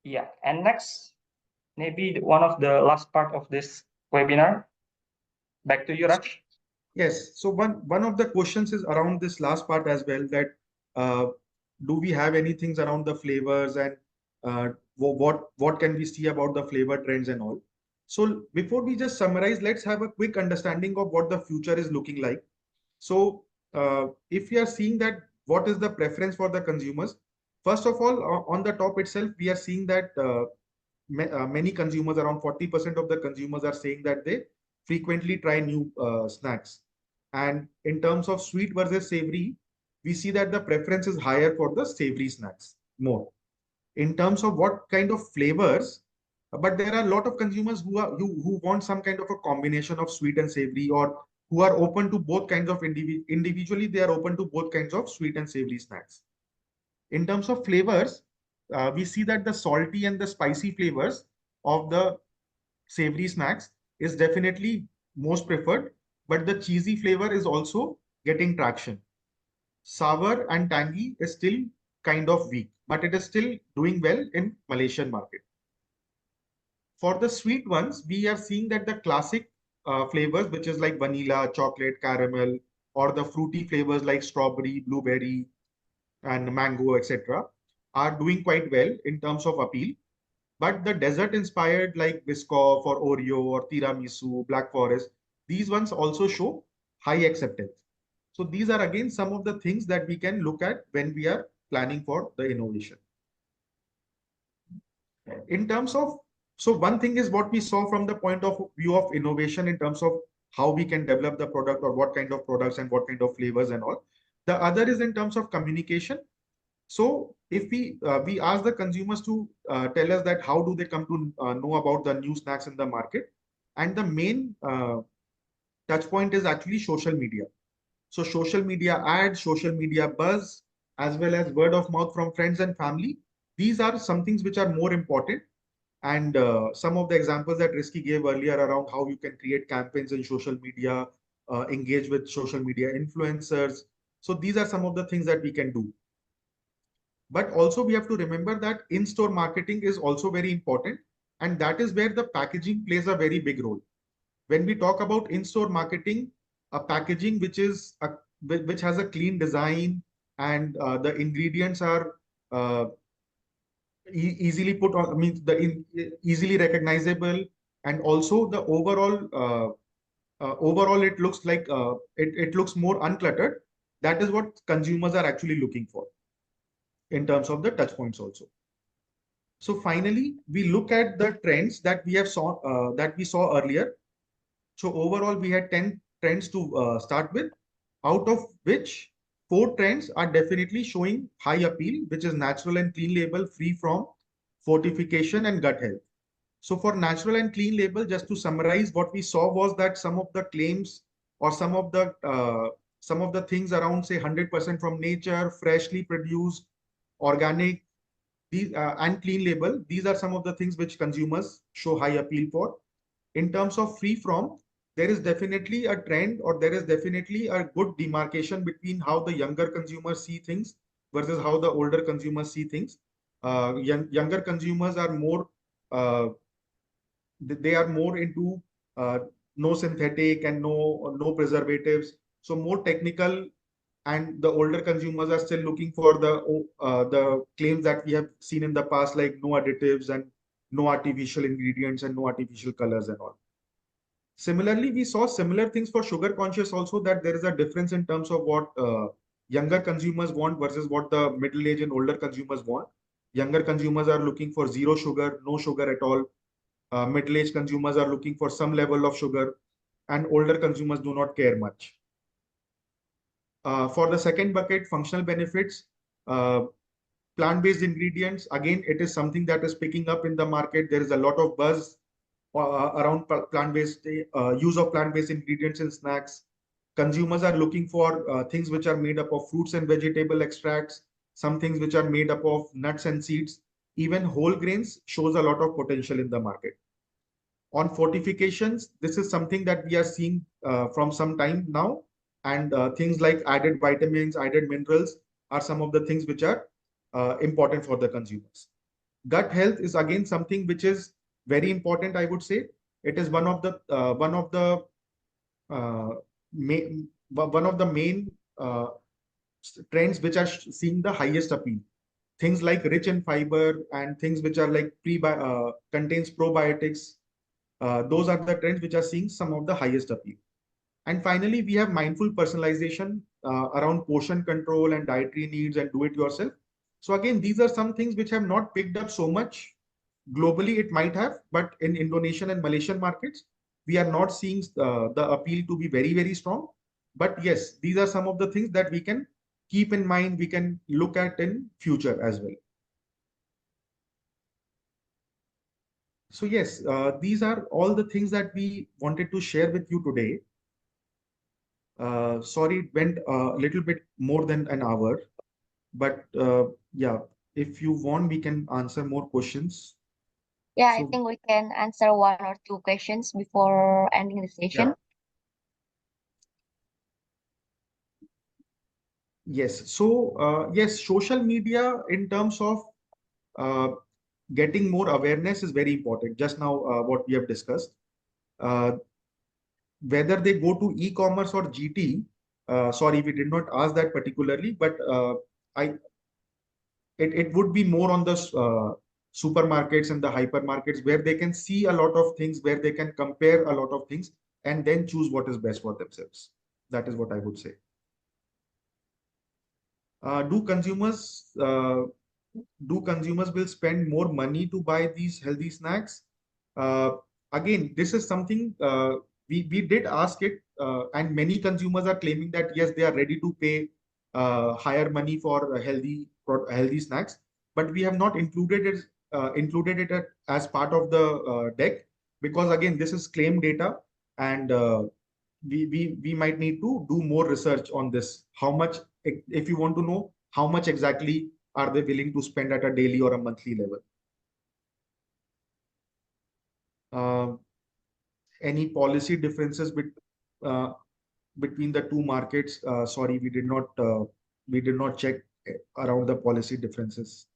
Yeah, and next, maybe one of the last part of this webinar. Back to you, Raj. Yes. So one of the questions is around this last part as well, that uh, do we have any things around the flavors, and what can we see about the flavor trends and all. So before we just summarize, let's have a quick understanding of what the future is looking like. So if we are seeing that, what is the preference for the consumers? First of all, on the top itself, we are seeing that many consumers, around 40% of the consumers are saying that they frequently try new snacks. And in terms of sweet versus savory, we see that the preference is higher for the savory snacks more. In terms of what kind of flavors, but there are a lot of consumers who want some kind of a combination of sweet and savory, or who are open to both kinds of individually, they are open to both kinds of sweet and savory snacks. In terms of flavors, we see that the salty and the spicy flavors of the savory snacks is definitely most preferred, but the cheesy flavor is also getting traction. Sour and tangy is still kind of weak, but it is still doing well in Malaysian market. For the sweet ones, we are seeing that the classic flavors, which is like vanilla, chocolate, caramel, or the fruity flavors like strawberry, blueberry, and mango, etc., are doing quite well in terms of appeal. But the dessert inspired like Biscoff or Oreo or Tiramisu, Black Forest, these ones also show high acceptance. So these are again some of the things that we can look at when we are planning for the innovation. In terms of, so one thing is what we saw from the point of view of innovation in terms of how we can develop the product or what kind of products and what kind of flavors and all. The other is in terms of communication. So if we ask the consumers to tell us that how do they come to know about the new snacks in the market, and the main touch point is actually social media. So social media ads, social media buzz, as well as word of mouth from friends and family. These are some things which are more important. And some of the examples that Risky gave earlier around how you can create campaigns in social media, engage with social media influencers. So these are some of the things that we can do. But also we have to remember that in-store marketing is also very important. And that is where the packaging plays a very big role. When we talk about in-store marketing, a packaging which has a clean design and the ingredients are easily put on, means easily recognizable, and also the overall it looks like it looks more uncluttered. That is what consumers are actually looking for in terms of the touch points also. So finally, we look at the trends that we saw earlier. So overall, we had 10 trends to start with, out of which 4 trends are definitely showing high appeal, which is natural and clean label, free from, fortification, and gut health. So for natural and clean label, just to summarize, what we saw was that some of the claims or some of the things around, say, 100% from nature, freshly produced, organic, and clean label, these are some of the things which consumers show high appeal for. In terms of free from, there is definitely a trend, or there is definitely a good demarcation between how the younger consumers see things versus how the older consumers see things. Younger consumers are more, they are more into no synthetic and no preservatives, so more technical. And the older consumers are still looking for the claims that we have seen in the past, like no additives and no artificial ingredients and no artificial colors and all. Similarly, we saw similar things for sugar conscious also, that there is a difference in terms of what younger consumers want versus what the middle-aged and older consumers want. Younger consumers are looking for zero sugar, no sugar at all. Middle-aged consumers are looking for some level of sugar, and older consumers do not care much. For the second bucket, functional benefits, plant-based ingredients, again, it is something that is picking up in the market. There is a lot of buzz around plant-based use of plant-based ingredients in snacks. Consumers are looking for things which are made up of fruits and vegetable extracts, some things which are made up of nuts and seeds. Even whole grains shows a lot of potential in the market. On fortifications, this is something that we are seeing from some time now. And things like added vitamins, added minerals are some of the things which are important for the consumers. Gut health is again something which is very important, I would say. It is one of the main trends which are seeing the highest appeal. Things like rich in fiber and things which are like contains probiotics. Those are the trends which are seeing some of the highest appeal. And finally, we have mindful personalization around portion control and dietary needs and do it yourself. So again, these are some things which have not picked up so much globally. It might have, but in Indonesian and Malaysian markets, we are not seeing the appeal to be very, very strong. But yes, these are some of the things that we can keep in mind, we can look at in future as well. So yes, these are all the things that we wanted to share with you today. Sorry, it went a little bit more than an hour, but yeah, if you want, we can answer more questions. Yeah, I So, think we can answer 1 or 2 questions before ending the session. yeah. Yes. So, yes, social media in terms of uh, getting more awareness is very important. Just now, what we have discussed. Whether they go to e-commerce or GT, sorry, we did not ask that particularly, but it would be more on the supermarkets and the hypermarkets, where they can see a lot of things, where they can compare a lot of things and then choose what is best for themselves. That is what I would say. Do consumers do consumers will spend more money to buy these healthy snacks? Again, this is something we did ask it, and many consumers are claiming that yes, they are ready to pay higher money for healthy snacks, but we have not included it as part of the deck, because again, this is claim data, and we might need to do more research on this. How much, if you want to know how much exactly are they willing to spend at a daily or a monthly level? Any policy differences between the two markets? Sorry, we did not check around the policy differences.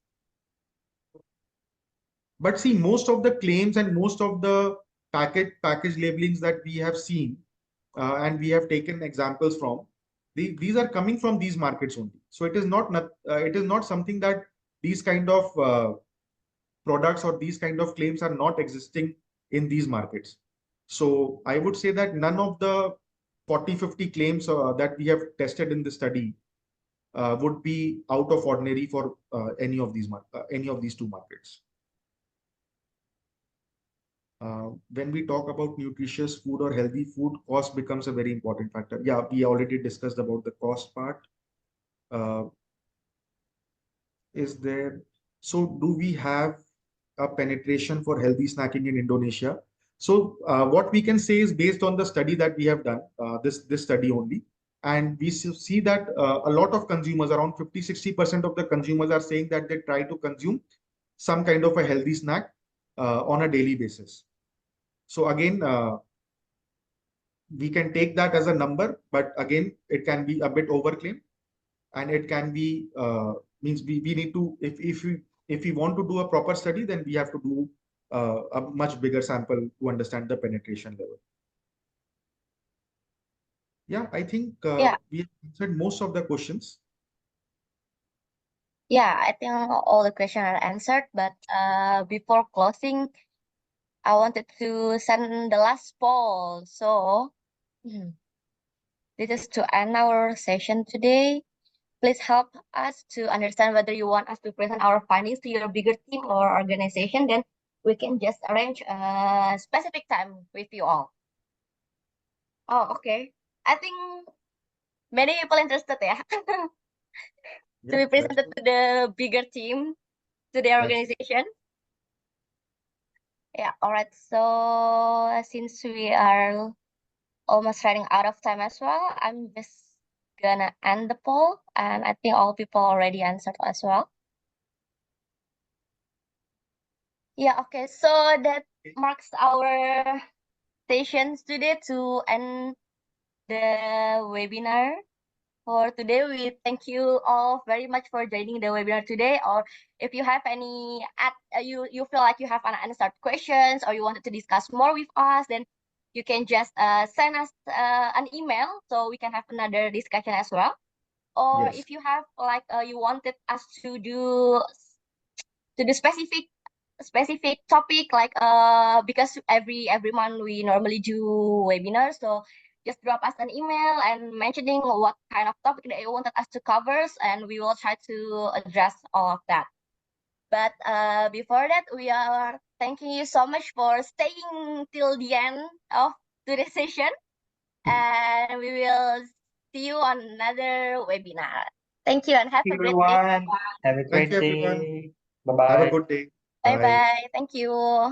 But see, most of the claims and most of the package labelings that we have seen, and we have taken examples from, these are coming from these markets only. So it is not something that these kind of products or these kind of claims are not existing in these markets. So I would say that none of the 40-50 claims that we have tested in the study would be out of ordinary for any of these two markets. When we talk about nutritious food or healthy food, cost becomes a very important factor. Yeah, we already discussed about the cost part. So do we have a penetration for healthy snacking in Indonesia? So what we can say is, based on the study that we have done, this study only, and we see that a lot of consumers, around 50-60% of the consumers, are saying that they try to consume some kind of a healthy snack on a daily basis. So again, we can take that as a number, but again, it can be a bit overclaimed, and it can be means we need to, if we want to do a proper study, then we have to do a much bigger sample to understand the penetration level. Yeah, I think we have answered most of the questions. Yeah, I think all the questions are answered, but before closing, I wanted to send the last poll. So this is to end our session today. Please help us to understand whether you want us to present our findings to your bigger team or organization. Then we can just arrange a specific time with you all. Oh, okay. I think many people interested, yeah. To be presented to the bigger team, to the organization. Yeah, all right. So since we are almost running out of time as well, I'm just gonna end the poll, and I think all people already answered as well. Yeah, okay. So that marks our sessions today to end the webinar for today. We thank you all very much for joining the webinar today. Or if you have any you feel like you have unanswered questions, or you wanted to discuss more with us, then you can just send us an email so we can have another discussion as well. Or if you have like you wanted us to do specific topic, like because every month we normally do webinars, so just drop us an email and mentioning what kind of topic that you wanted us to cover, and we will try to address all of that. But before that, we are thanking you so much for staying till the end of today's session, and we will see you on another webinar. Thank you and have a great day. Have a great day. Bye-bye. Have a good day. Bye bye. Thank you.